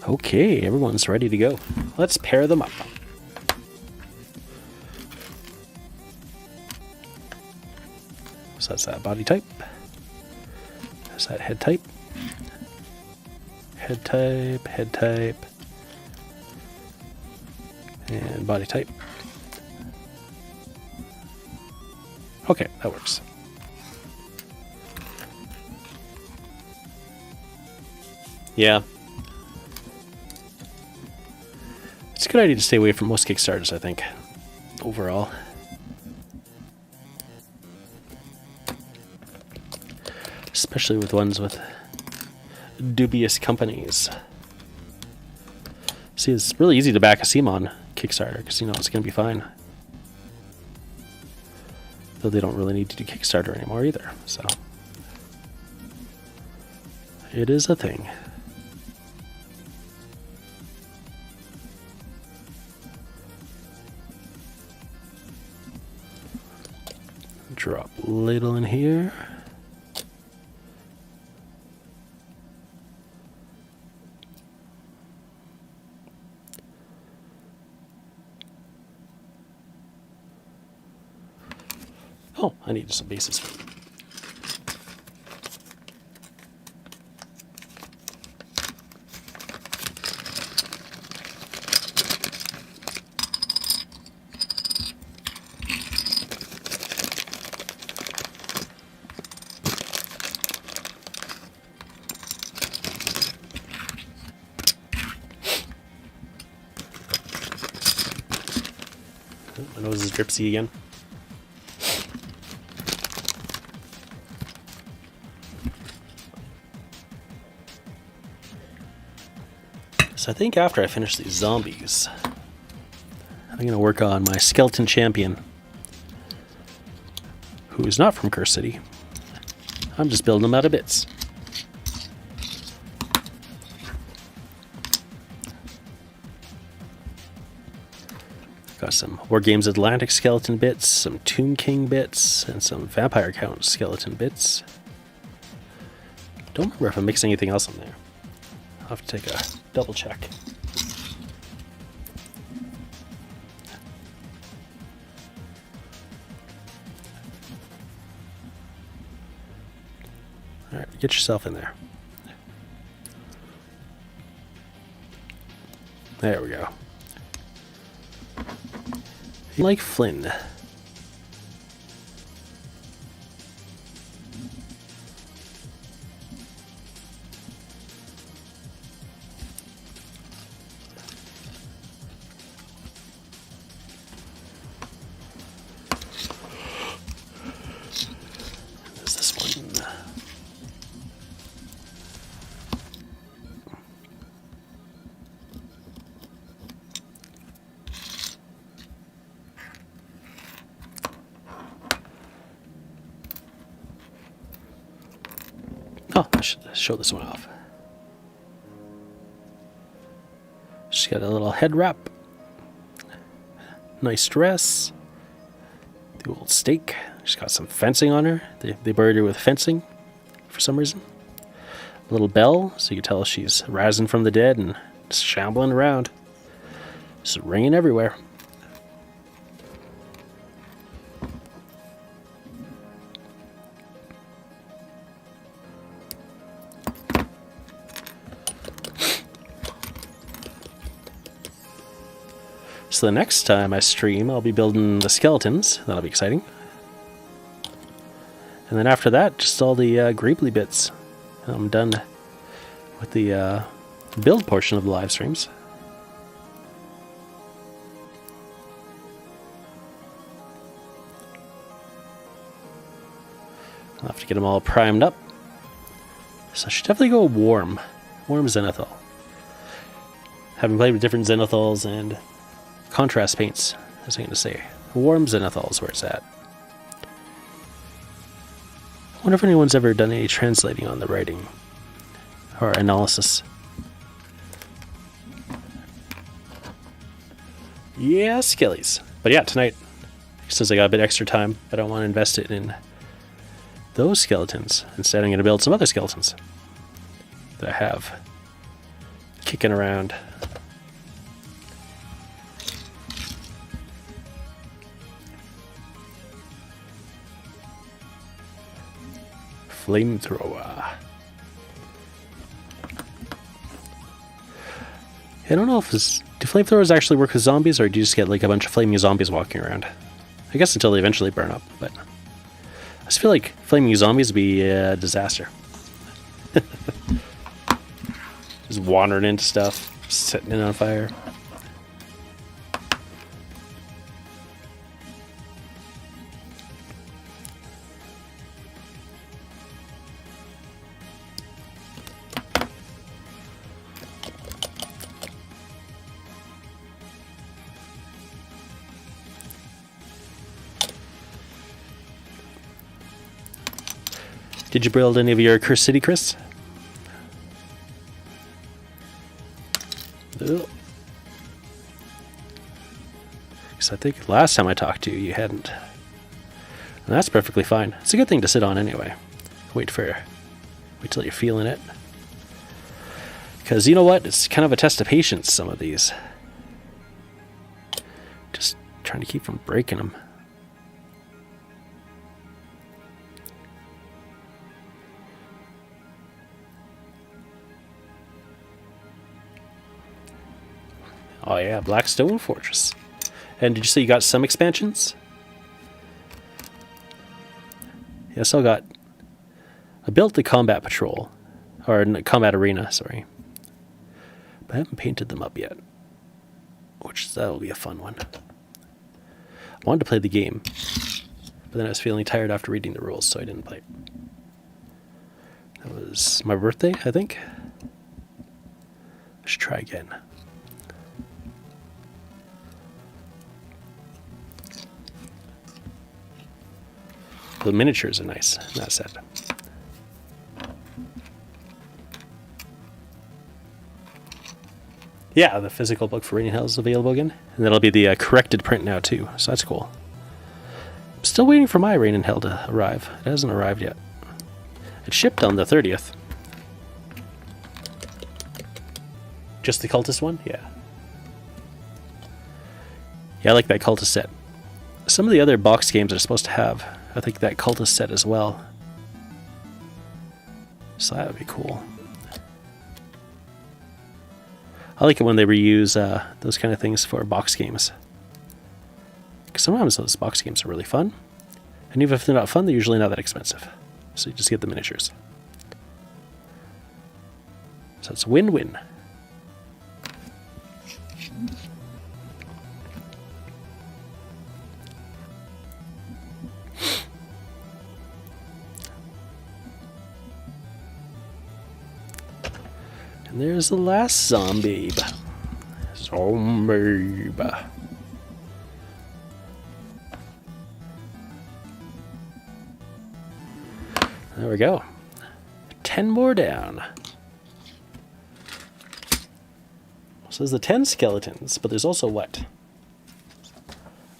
Okay, everyone's ready to go. Let's pair them up. So that's that body type. That's that head type. Head type, head type. And body type. Okay, that works. Yeah. It's a good idea to stay away from most Kickstarters, I think, overall. Especially with ones with dubious companies. See, it's really easy to back a SEMA on Kickstarter because you know it's going to be fine. Though they don't really need to do Kickstarter anymore either, so. It is a thing. Drop ladle in here. Oh, I need some bases. My nose is dripsy again. So I think after I finish these zombies, I'm going to work on my skeleton champion, who is not from Curse City. I'm just building him out of bits. Got some War Games Atlantic skeleton bits, some Tomb King bits, and some Vampire Count skeleton bits. Don't remember if I'm mixing anything else in there. I'll have to take a double check. Alright, get yourself in there. There we go. Like Flynn. There's this one. Oh, I should show this one off. She's got a little head wrap. Nice dress. The old stake. She's got some fencing on her. They buried her with fencing for some reason. A little bell, so you can tell she's rising from the dead and just shambling around. Just ringing everywhere. So the next time I stream, I'll be building the skeletons. That'll be exciting. And then after that, just all the Greebly bits. I'm done with the build portion of the live streams. I'll have to get them all primed up. So I should definitely go warm. Warm Zenithal. Having played with different Zenithals and contrast paints, I was going to say. Warm Zenithal is where it's at. I wonder if anyone's ever done any translating on the writing or analysis. Yeah, skillies. But yeah, tonight, since I got a bit extra time, I don't want to invest it in those skeletons. Instead, I'm going to build some other skeletons that I have kicking around. Flamethrower. I don't know if this... Do flamethrowers actually work with zombies, or do you just get like a bunch of flaming zombies walking around? I guess until they eventually burn up, but... I just feel like flaming zombies would be a disaster. Just wandering into stuff, setting it on fire. Did you build any of your Curse City, Chris? Because I think last time I talked to you, you hadn't. And that's perfectly fine. It's a good thing to sit on anyway. Wait till you're feeling it. Because you know what? It's kind of a test of patience, some of these. Just trying to keep from breaking them. Oh yeah, Blackstone Fortress. And did you say you got some expansions? Yes, I built the combat patrol. Combat arena, sorry. But I haven't painted them up yet. That'll be a fun one. I wanted to play the game, but then I was feeling tired after reading the rules, so I didn't play. That was my birthday, I think. I should try again. The miniatures are nice, that said. Yeah, the physical book for Raining Hell is available again. And that'll be the corrected print now, too. So that's cool. I'm still waiting for my Raining Hell to arrive. It hasn't arrived yet. It shipped on the 30th. Just the Cultist one? Yeah. Yeah, I like that Cultist set. Some of the other box games are supposed to have, I think, that Cultist set as well. So that would be cool. I like it when they reuse those kind of things for box games. Because sometimes those box games are really fun. And even if they're not fun, they're usually not that expensive. So you just get the miniatures. So it's a win-win. And there's the last zombie. Zombie. There we go. 10 more down. So there's the 10 skeletons, but there's also what?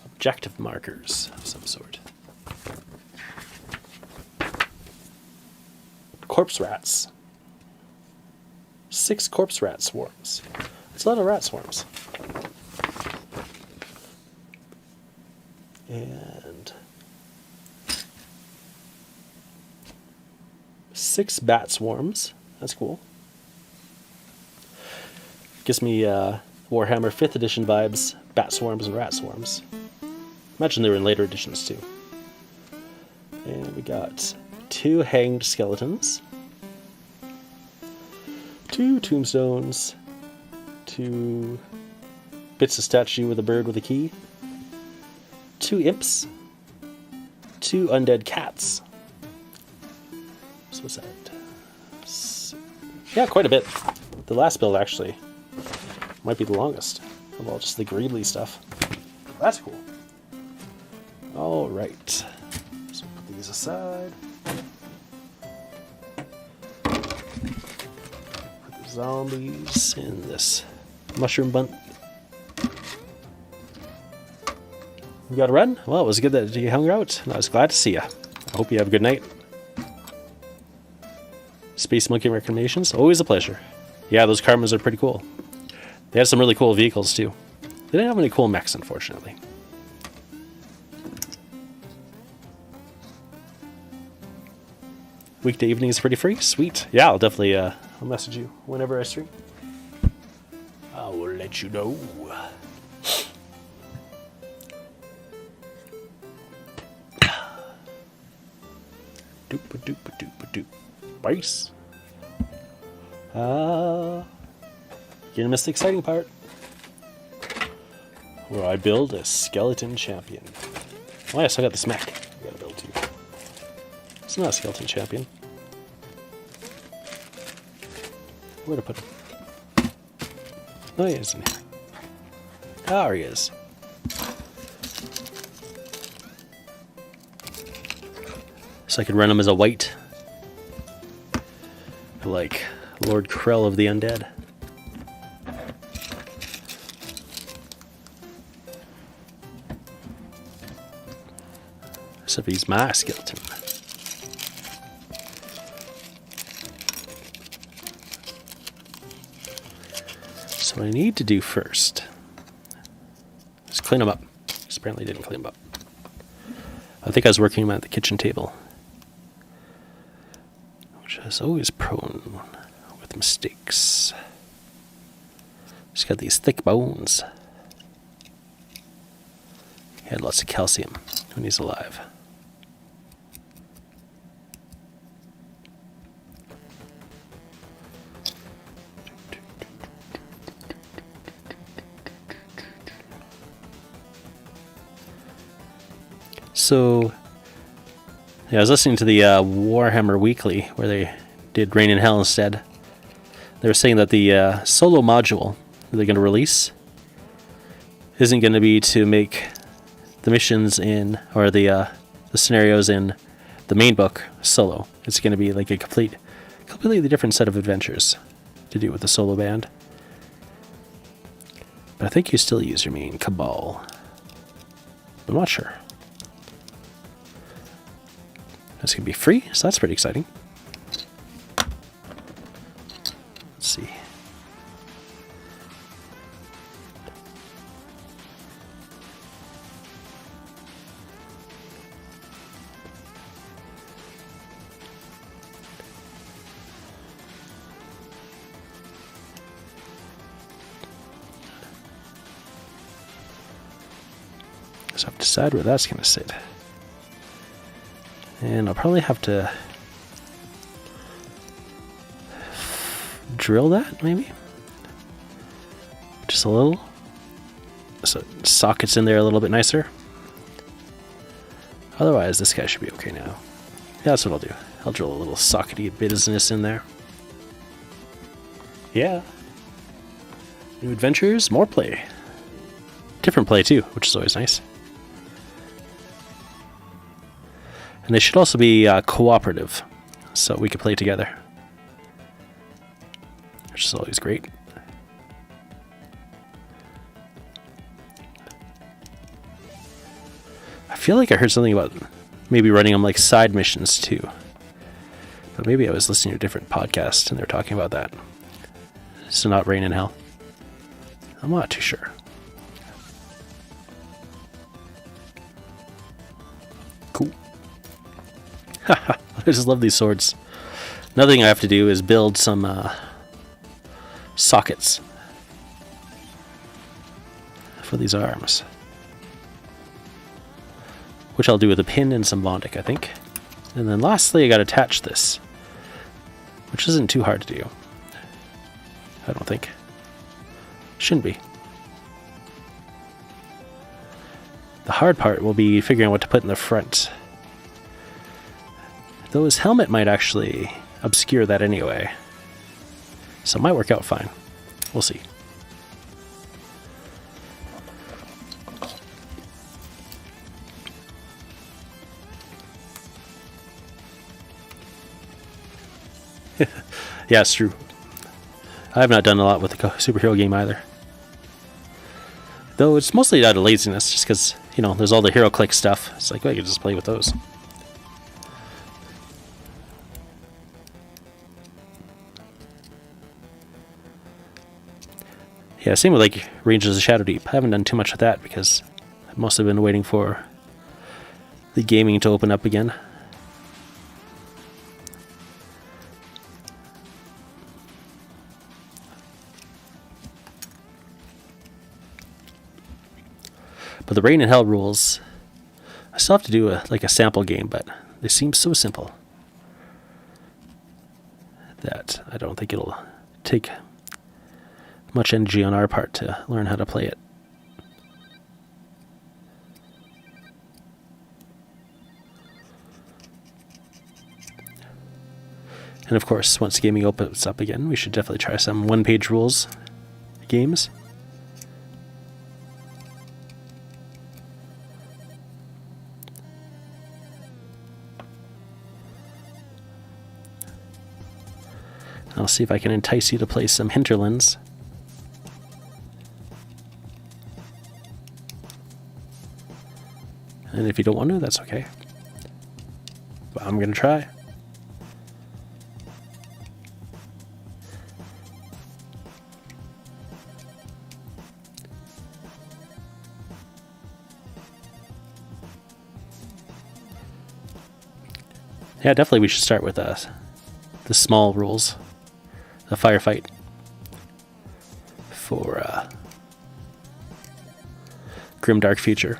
Objective markers of some sort. Corpse rats. 6 corpse rat swarms. That's a lot of rat swarms. And 6 bat swarms. That's cool. Gives me Warhammer 5th edition vibes. Bat swarms and rat swarms. Imagine they were in later editions too. And we got 2 hanged skeletons. 2 tombstones, 2 bits of statue with a bird with a key, 2 imps, 2 undead cats. So what's that? Yeah, quite a bit. The last build actually might be the longest of all just the greedly stuff. That's cool. All right, so put these aside. Zombies in this mushroom bunt. You gotta run? Well, it was good that you hung out, and I was glad to see you. I hope you have a good night. Space Monkey recommendations? Always a pleasure. Yeah, those Karmas are pretty cool. They had some really cool vehicles, too. They didn't have any cool mechs, unfortunately. Weekday evening is pretty free? Sweet. Yeah, I'll definitely I'll message you whenever I stream. I will let you know. Doop-a-doop-a-doop-a-doop. Base. You're gonna miss the exciting part. Where I build a skeleton champion. Oh yes, I got this mech. I gotta build too. It's not a skeleton champion. Where to put him? Oh, he is in here. There he is. So I could run him as a white. Like Lord Krell of the Undead. Except he's my skeleton. So what I need to do first is clean them up. Just apparently didn't clean them up. I think I was working at the kitchen table, which is always prone with mistakes. He's got these thick bones. He had lots of calcium when he's alive. So, yeah, I was listening to the Warhammer Weekly, where they did Rain in Hell instead. They were saying that the solo module that they're going to release isn't going to be to make the missions in, or the scenarios in the main book solo. It's going to be like a completely different set of adventures to do with the solo band. But I think you still use your main Cabal. I'm not sure. It's going to be free, so that's pretty exciting. Let's see. So I have to decide where that's going to sit. And I'll probably have to drill that, maybe? Just a little. So sockets in there a little bit nicer. Otherwise, this guy should be okay now. Yeah, that's what I'll do. I'll drill a little sockety business in there. Yeah. New adventures, more play. Different play, too, which is always nice. And they should also be cooperative, so we can play together, which is always great. I feel like I heard something about maybe running them like side missions too, but maybe I was listening to a different podcast and they were talking about that. So not Rain in Hell. I'm not too sure. Cool. I just love these swords. Another thing I have to do is build some sockets for these arms, which I'll do with a pin and some Bondic, I think. And then lastly, I got to attach this, which isn't too hard to do. I don't think. Shouldn't be. The hard part will be figuring out what to put in the front. Though his helmet might actually obscure that anyway. So it might work out fine. We'll see. Yeah, it's true. I have not done a lot with the superhero game either. Though it's mostly out of laziness, just because, you know, there's all the hero click stuff. It's like, well, I could just play with those. Yeah, same with like Rangers of Shadow Deep. I haven't done too much with that because I've mostly been waiting for the gaming to open up again. But the Rain in Hell rules, I still have to do a sample game, but they seem so simple that I don't think it'll take much energy on our part to learn how to play it. And of course, once gaming opens up again, we should definitely try some one-page rules games. I'll see if I can entice you to play some Hinterlands. And if you don't want to, that's okay. But I'm going to try. Yeah, definitely we should start with the small rules. The firefight. for grim dark future.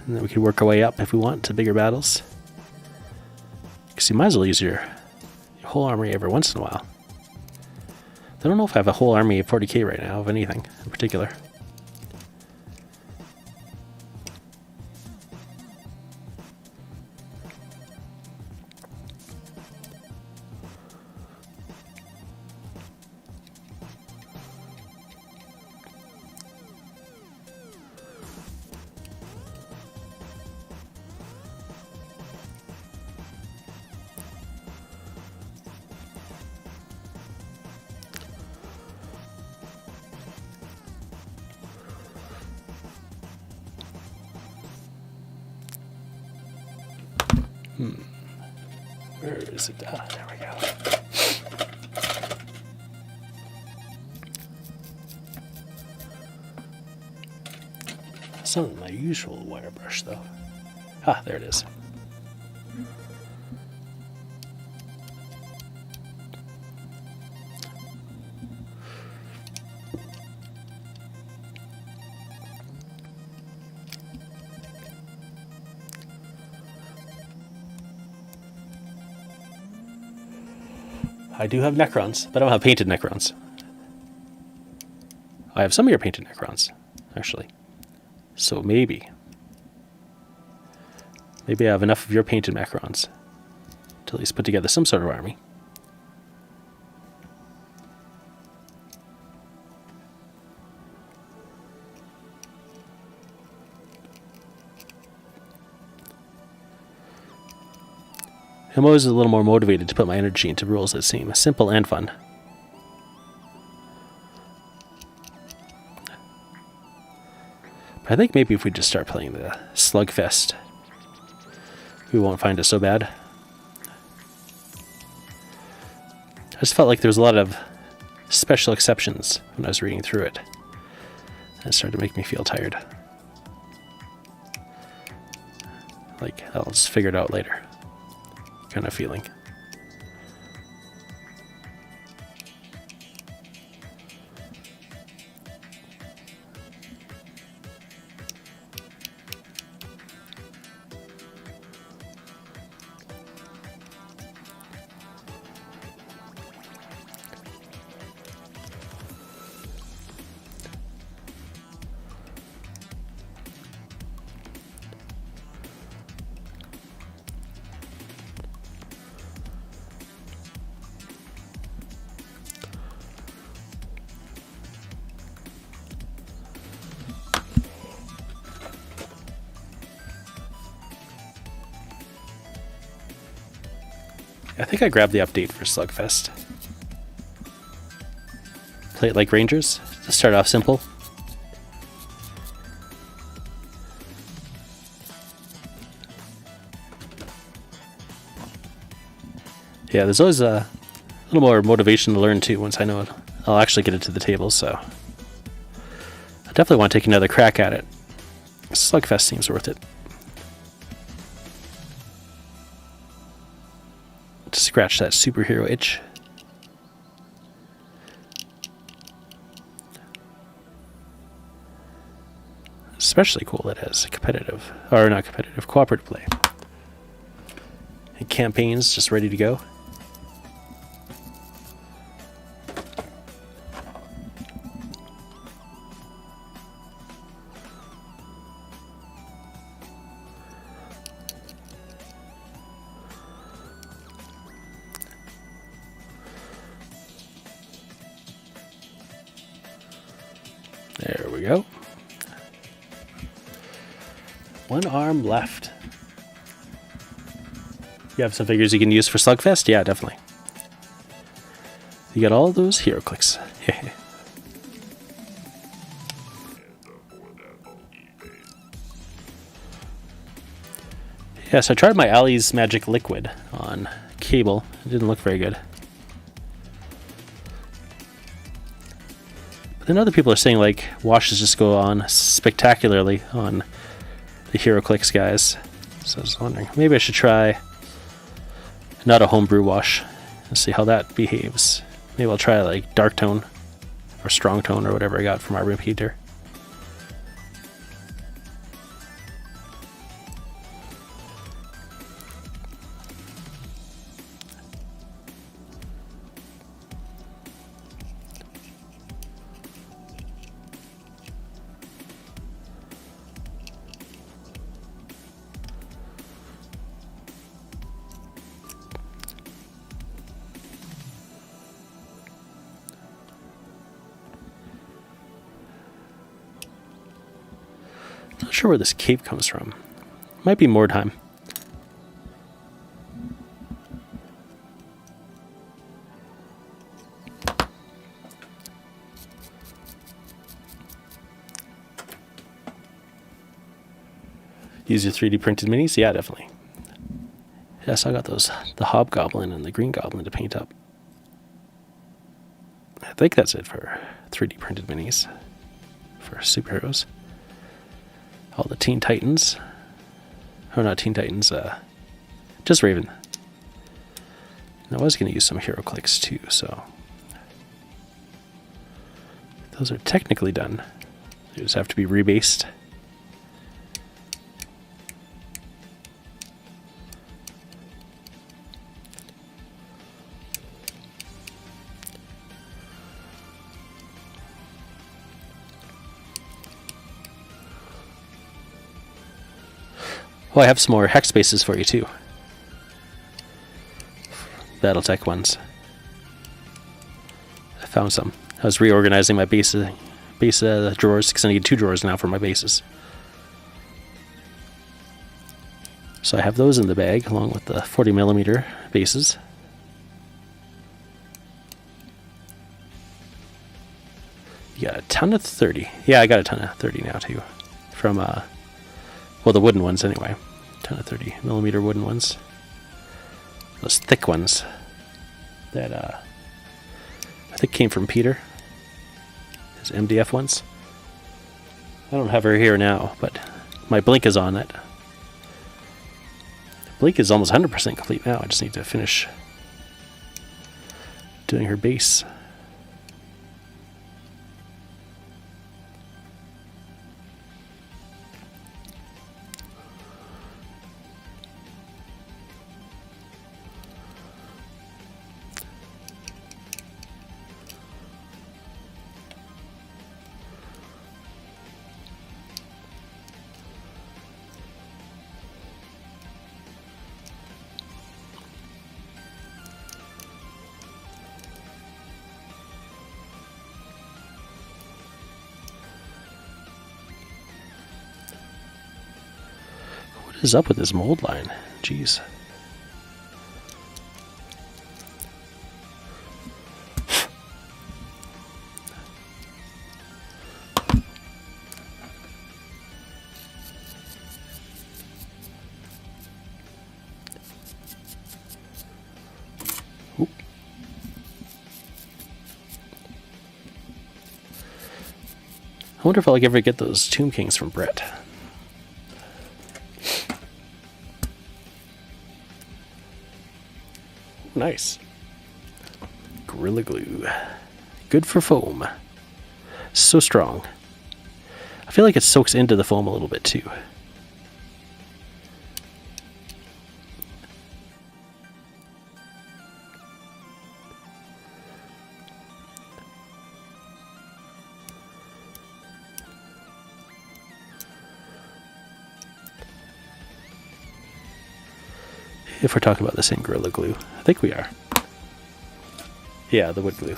And then we could work our way up if we want to bigger battles. Because you might as well use your whole army every once in a while. I don't know if I have a whole army of 40k right now of anything in particular. Where is it? Ah, there we go. It's not my usual wire brush, though. Ah, there it is. I do have Necrons, but I don't have painted Necrons. I have some of your painted Necrons, actually. So maybe I have enough of your painted Necrons to at least put together some sort of army. I'm always a little more motivated to put my energy into rules that seem simple and fun. But I think maybe if we just start playing the Slugfest, we won't find it so bad. I just felt like there was a lot of special exceptions when I was reading through it. And it started to make me feel tired. Like, I'll just figure it out later. Kind of feeling. I think I grabbed the update for Slugfest. Play it like Rangers. Just start off simple. Yeah, there's always a little more motivation to learn too once I know it. I'll actually get it to the table, so I definitely want to take another crack at it. Slugfest seems worth it. To scratch that superhero itch. Especially cool that it has competitive, or not competitive, cooperative play. And campaigns just ready to go. There we go. One arm left. You have some figures you can use for Slugfest? Yeah, definitely. You got all those hero clicks. Yes, I tried my Ali's Magic Liquid on cable. It didn't look very good. Then other people are saying like washes just go on spectacularly on the HeroClix guys. So I was wondering, maybe I should try not a homebrew wash. Let's see how that behaves. Maybe I'll try like dark tone or strong tone or whatever I got from our repeater. Not sure where this cape comes from. Might be more time. Use your 3D printed minis? Yeah, definitely. Yes, I got those, the Hobgoblin and the Green Goblin to paint up. I think that's it for 3D printed minis for superheroes. All the Teen Titans. Oh, not Teen Titans, just Raven. I was going to use some HeroClix too, so those are technically done. They just have to be rebased. Oh, I have some more hex spaces for you too. Battletech ones. I found some. I was reorganizing my base drawers because I need 2 drawers now for my bases. So I have those in the bag along with the 40mm bases. You got a ton of 30. Yeah, I got a ton of 30 now too. From well, the wooden ones anyway. Ton of 30mm wooden ones. Those thick ones that I think came from Peter. His MDF ones. I don't have her here now, but my blink is on it. Blink is almost 100% complete now. I just need to finish doing her base. What is up with this mold line? Jeez. Oop. I wonder if I'll ever get those Tomb Kings from Brett. Nice. Gorilla Glue. Good for foam. So strong. I feel like it soaks into the foam a little bit too. If we're talking about the same Gorilla Glue. I think we are. Yeah, the wood glue.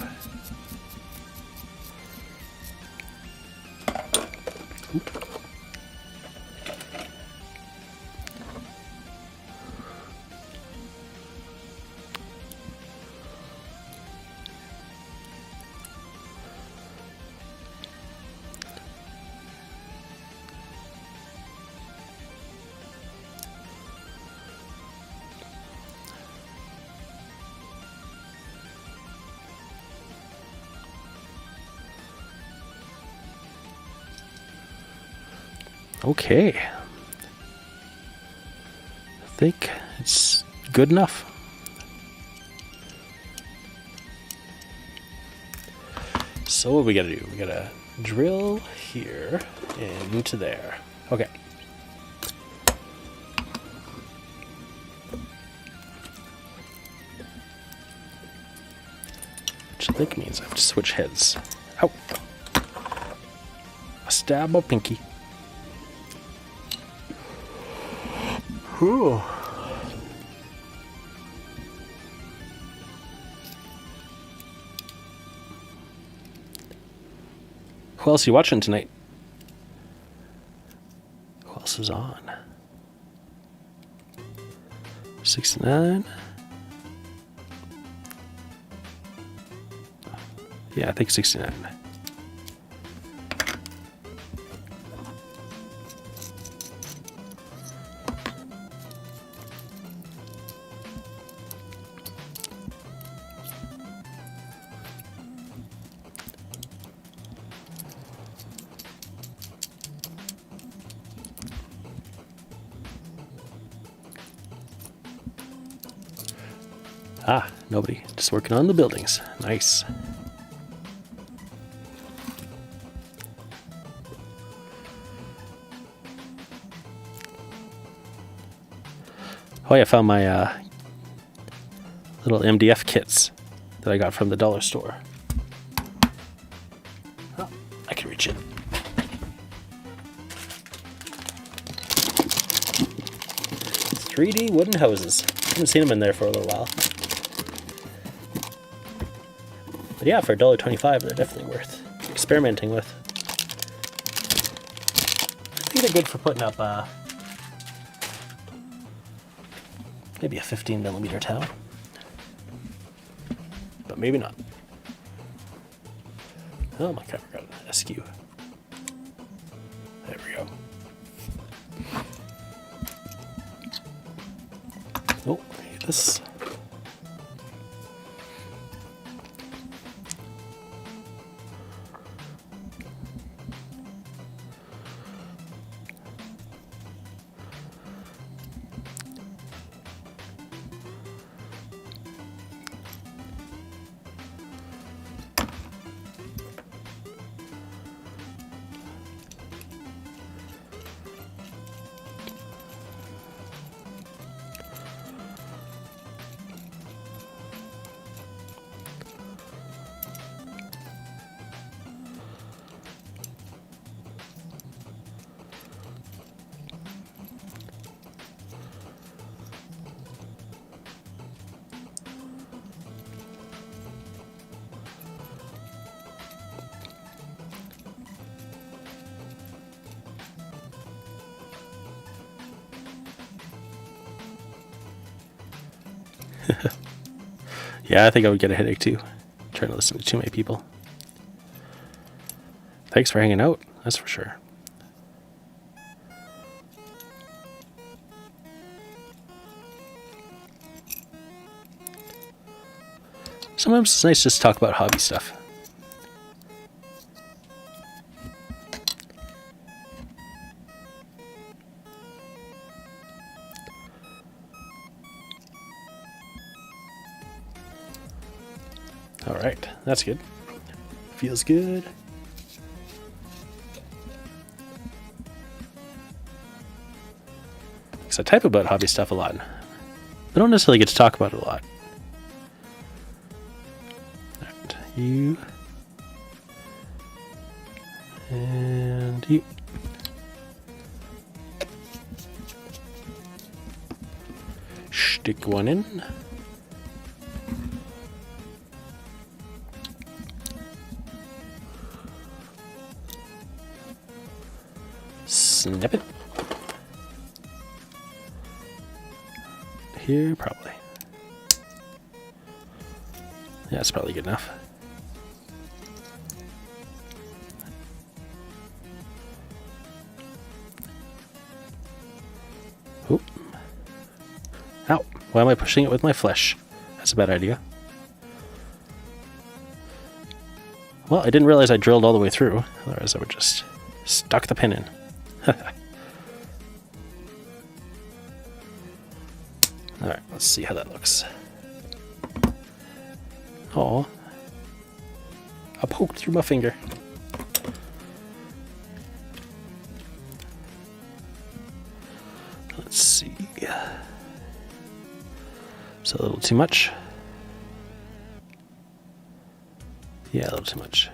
Oop. Okay. I think it's good enough. So what we gotta do? We gotta drill here and into there. Okay. Which I think means I have to switch heads. Ow! A stab of pinky. Whew. Who else are you watching tonight? Who else is on? 69. Yeah, I think 69. Ah, nobody. Just working on the buildings. Nice. Oh yeah, I found my little MDF kits that I got from the dollar store. Oh, I can reach it. It's 3D wooden hoses. Haven't seen them in there for a little while. But yeah, for $1.25, they're definitely worth experimenting with. I think they're good for putting up maybe a 15mm towel. But maybe not. Oh, my camera got an askew. There we go. Oh, this. Yeah, I think I would get a headache too, trying to listen to too many people. Thanks for hanging out, that's for sure. Sometimes it's nice just to talk about hobby stuff. All right, that's good. Feels good. Because I type about hobby stuff a lot. I don't necessarily get to talk about it a lot. Right, you. And you. Stick one in. Snip it. Here, probably. Yeah, it's probably good enough. Oop. Ow. Why am I pushing it with my flesh? That's a bad idea. Well, I didn't realize I drilled all the way through. Otherwise, I would just stuck the pin in. Alright, let's see how that looks. Oh, a poked through my finger. Let's see. Is that a little too much? Yeah, a little too much.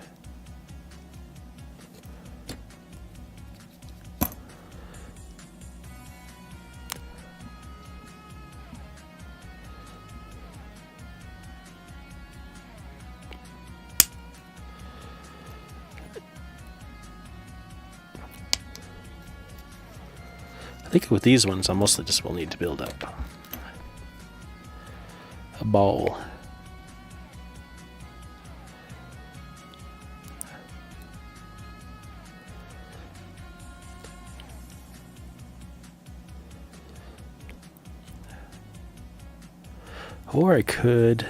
I think with these ones, I mostly just will need to build up a ball. Or I could...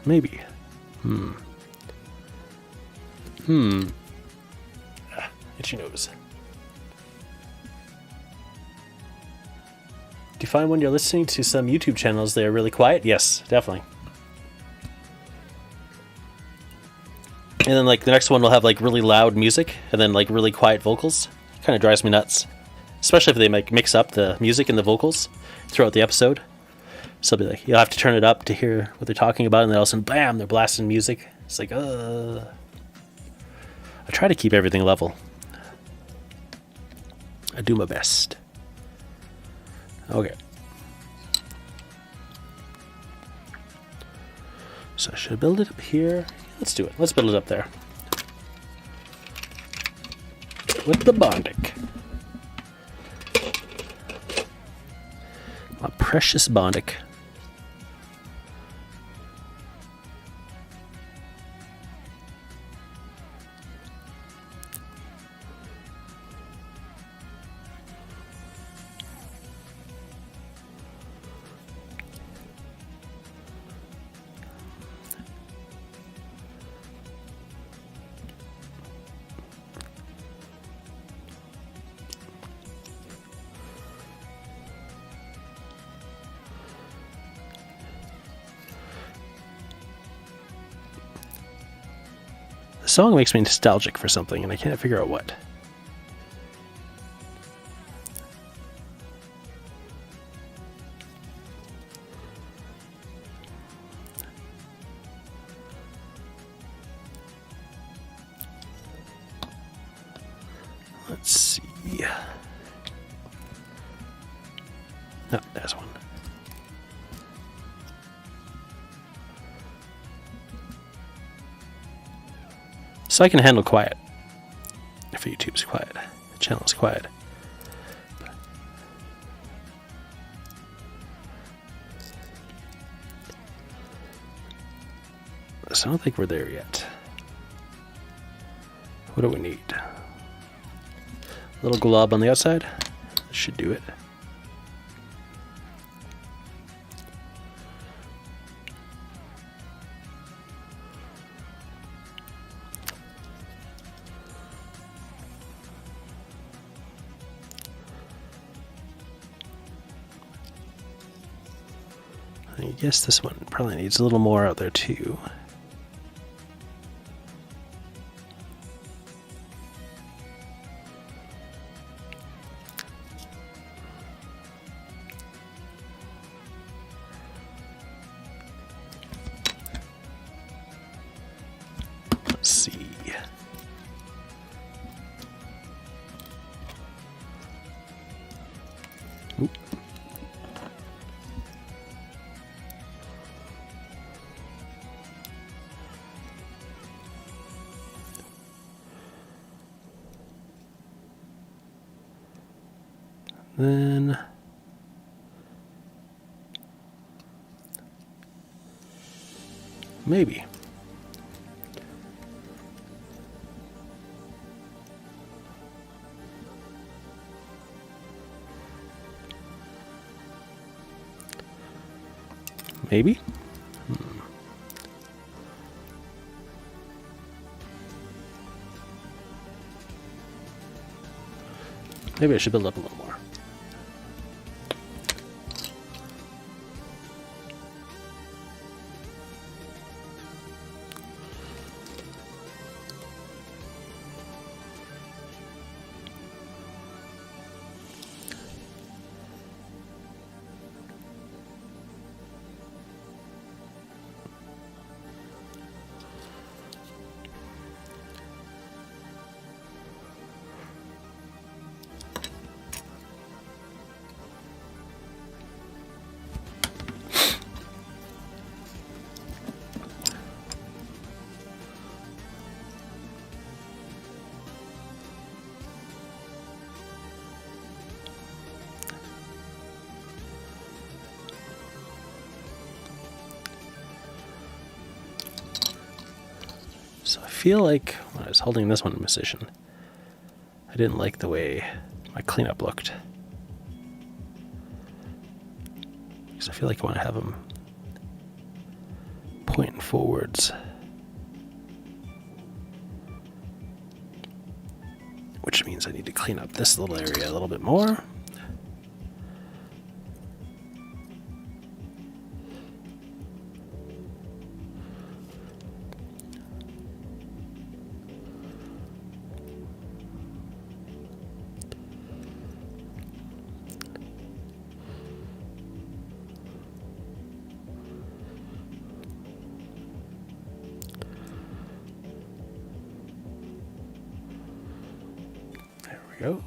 maybe. Itchy nose. Do you find when you're listening to some YouTube channels they're really quiet? Yes, definitely. And then like the next one will have like really loud music and then like really quiet vocals. Kind of drives me nuts. Especially if they like mix up the music and the vocals throughout the episode. So it'll be like, you'll have to turn it up to hear what they're talking about, and then all of a sudden, bam, they're blasting music. It's like, I try to keep everything level. I do my best. Okay. So I should build it up here. Let's do it. Let's build it up there. With the Bondic. My precious Bondic. The song makes me nostalgic for something, and I can't figure out what. Let's see. Oh, there's one. So I can handle quiet. If YouTube's quiet, the channel's quiet. So I don't think we're there yet. What do we need? A little glob on the outside. That should do it. I guess this one probably needs a little more out there too. Let's see. Oop. Then maybe. Maybe? Maybe I should build up a little more. feel like when I was holding this one in position, I didn't like the way my cleanup looked. Because I feel like I want to have them pointing forwards. Which means I need to clean up this little area a little bit more. Go.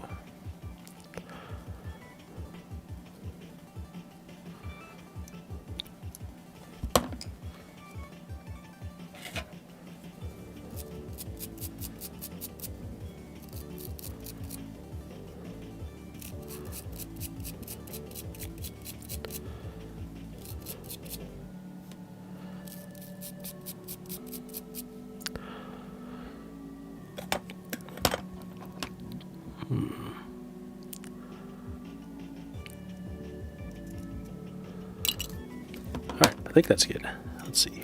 Alright, I think that's good. Let's see.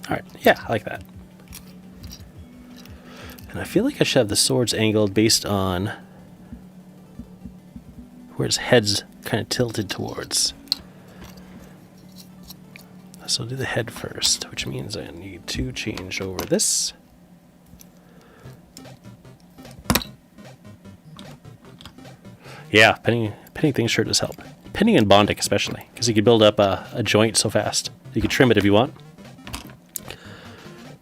Alright, yeah, I like that. And I feel like I should have the swords angled based on where his head's kind of tilted towards. So I'll do the head first, which means I need to change over this. Yeah, pinning things sure does help. Pinning and bonding especially, because you can build up a joint so fast. You can trim it if you want.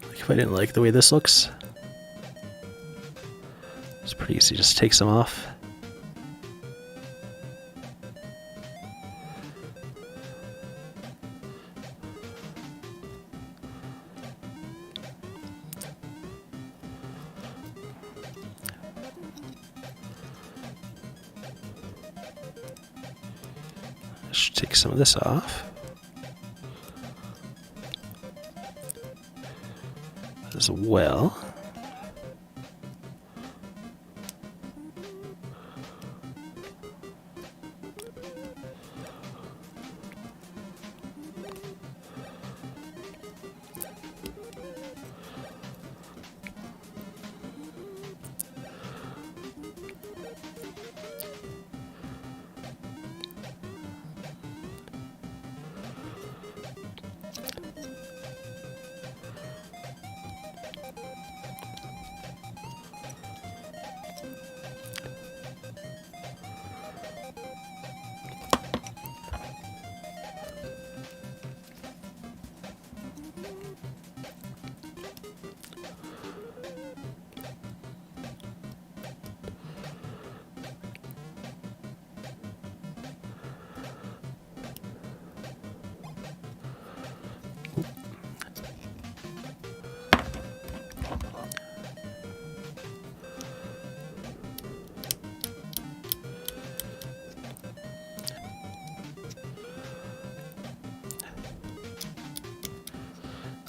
Like if I didn't like the way this looks, it's pretty easy. Just take some off. Just take some of this off. As well.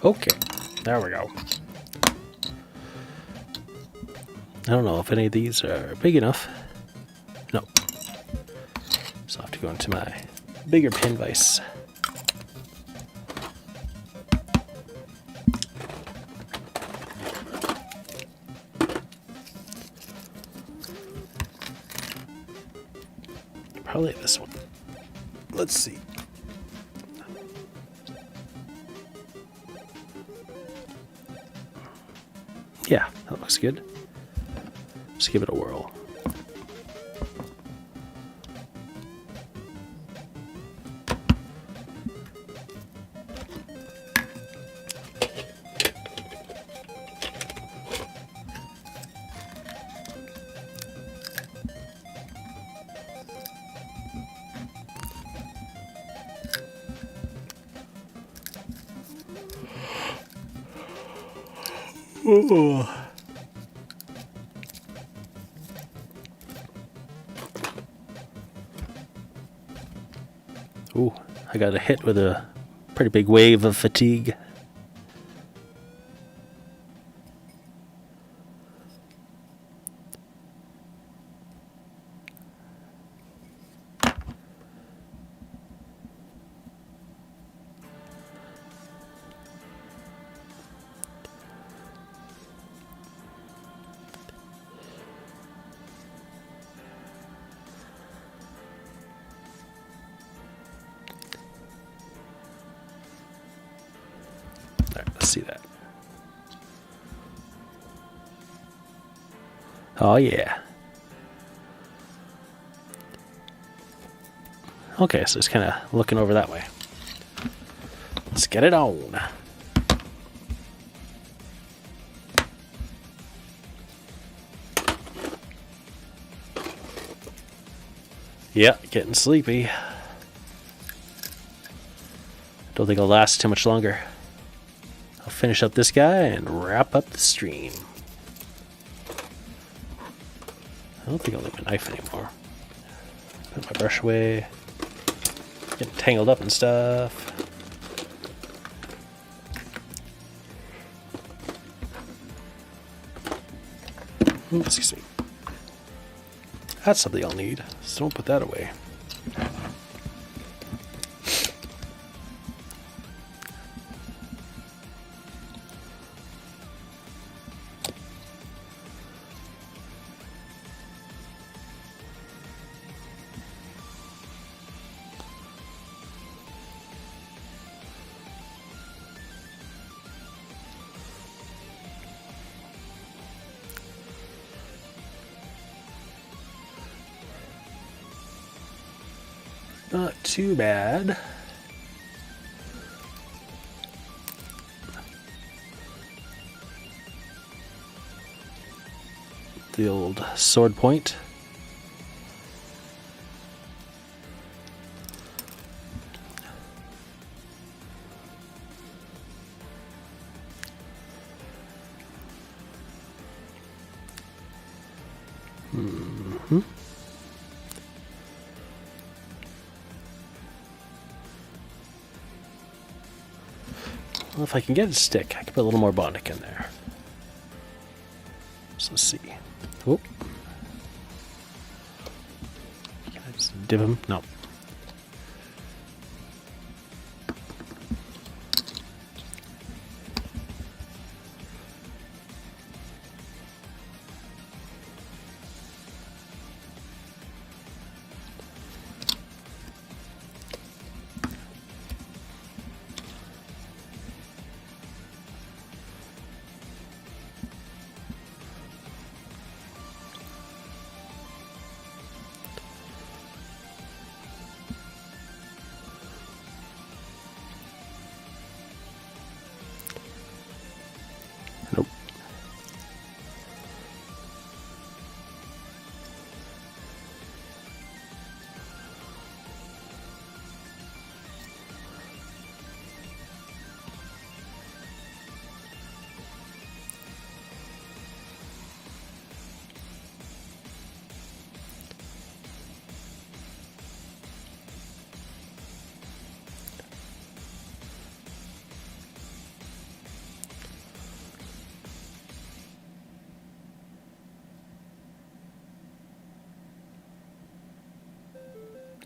Okay, there we go. I don't know if any of these are big enough. No. So I'll have to go into my bigger pin vise. Probably this one. Let's see. Yeah, that looks good. Just give it a whirl. I got hit with a pretty big wave of fatigue. Let's see that. Oh, yeah. Okay, so it's kind of looking over that way. Let's get it on. Yeah, getting sleepy. Don't think I'll last too much longer. I'll finish up this guy and wrap up the stream. I don't think I'll need my knife anymore. Put my brush away. Getting tangled up and stuff. Ooh, excuse me. That's something I'll need, so don't put that away. Not too bad. The old sword point. Well, if I can get a stick, I can put a little more Bondic in there. So let's see. Oh. Can I just div him? No. Nope.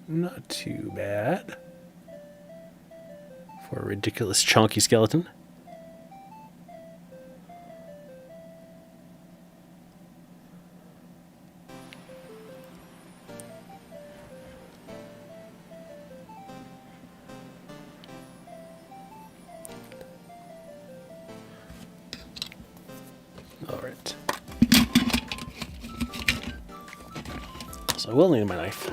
Not too bad for a ridiculous chonky skeleton. All right. So I will need my knife.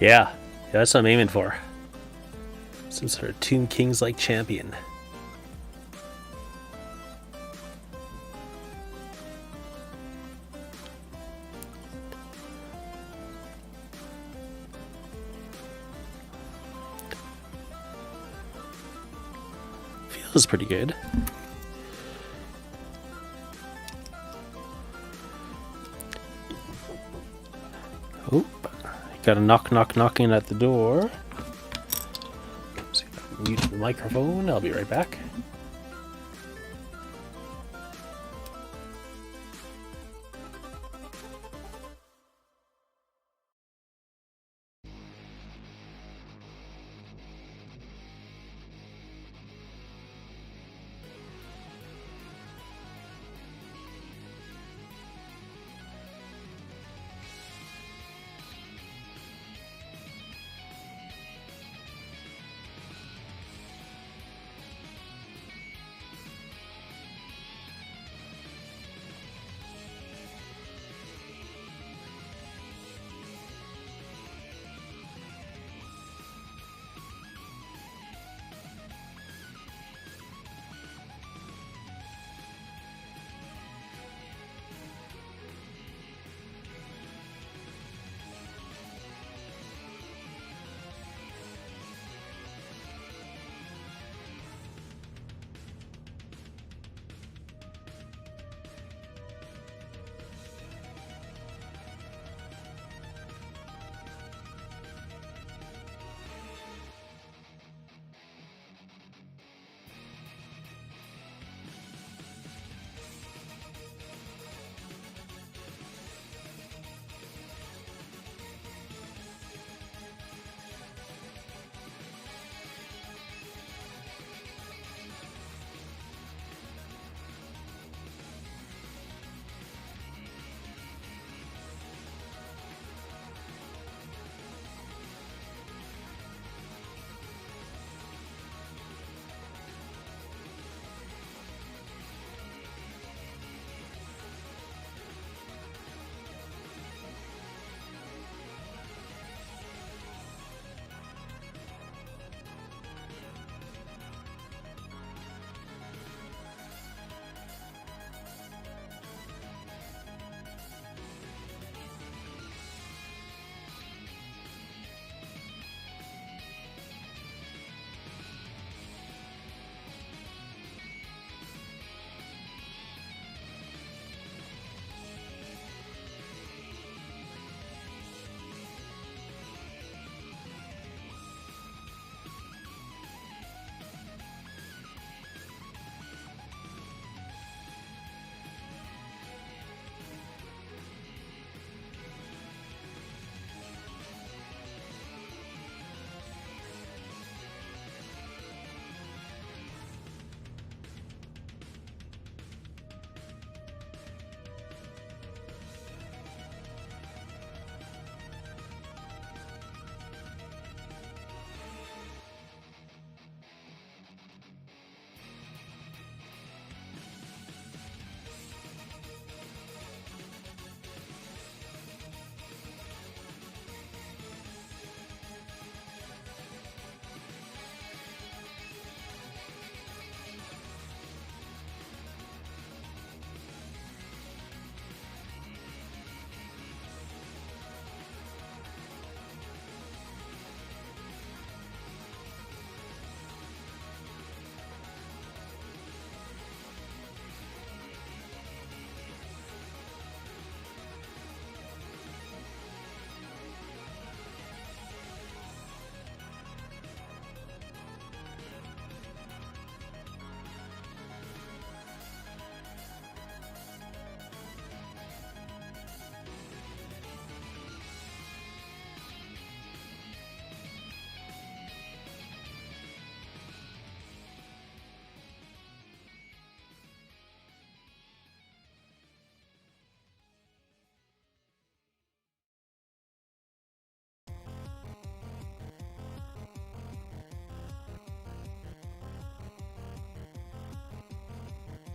Yeah, that's what I'm aiming for. Some sort of Tomb Kings-like champion. Feels pretty good. Oh, got a knocking at the door. Mute the microphone. I'll be right back.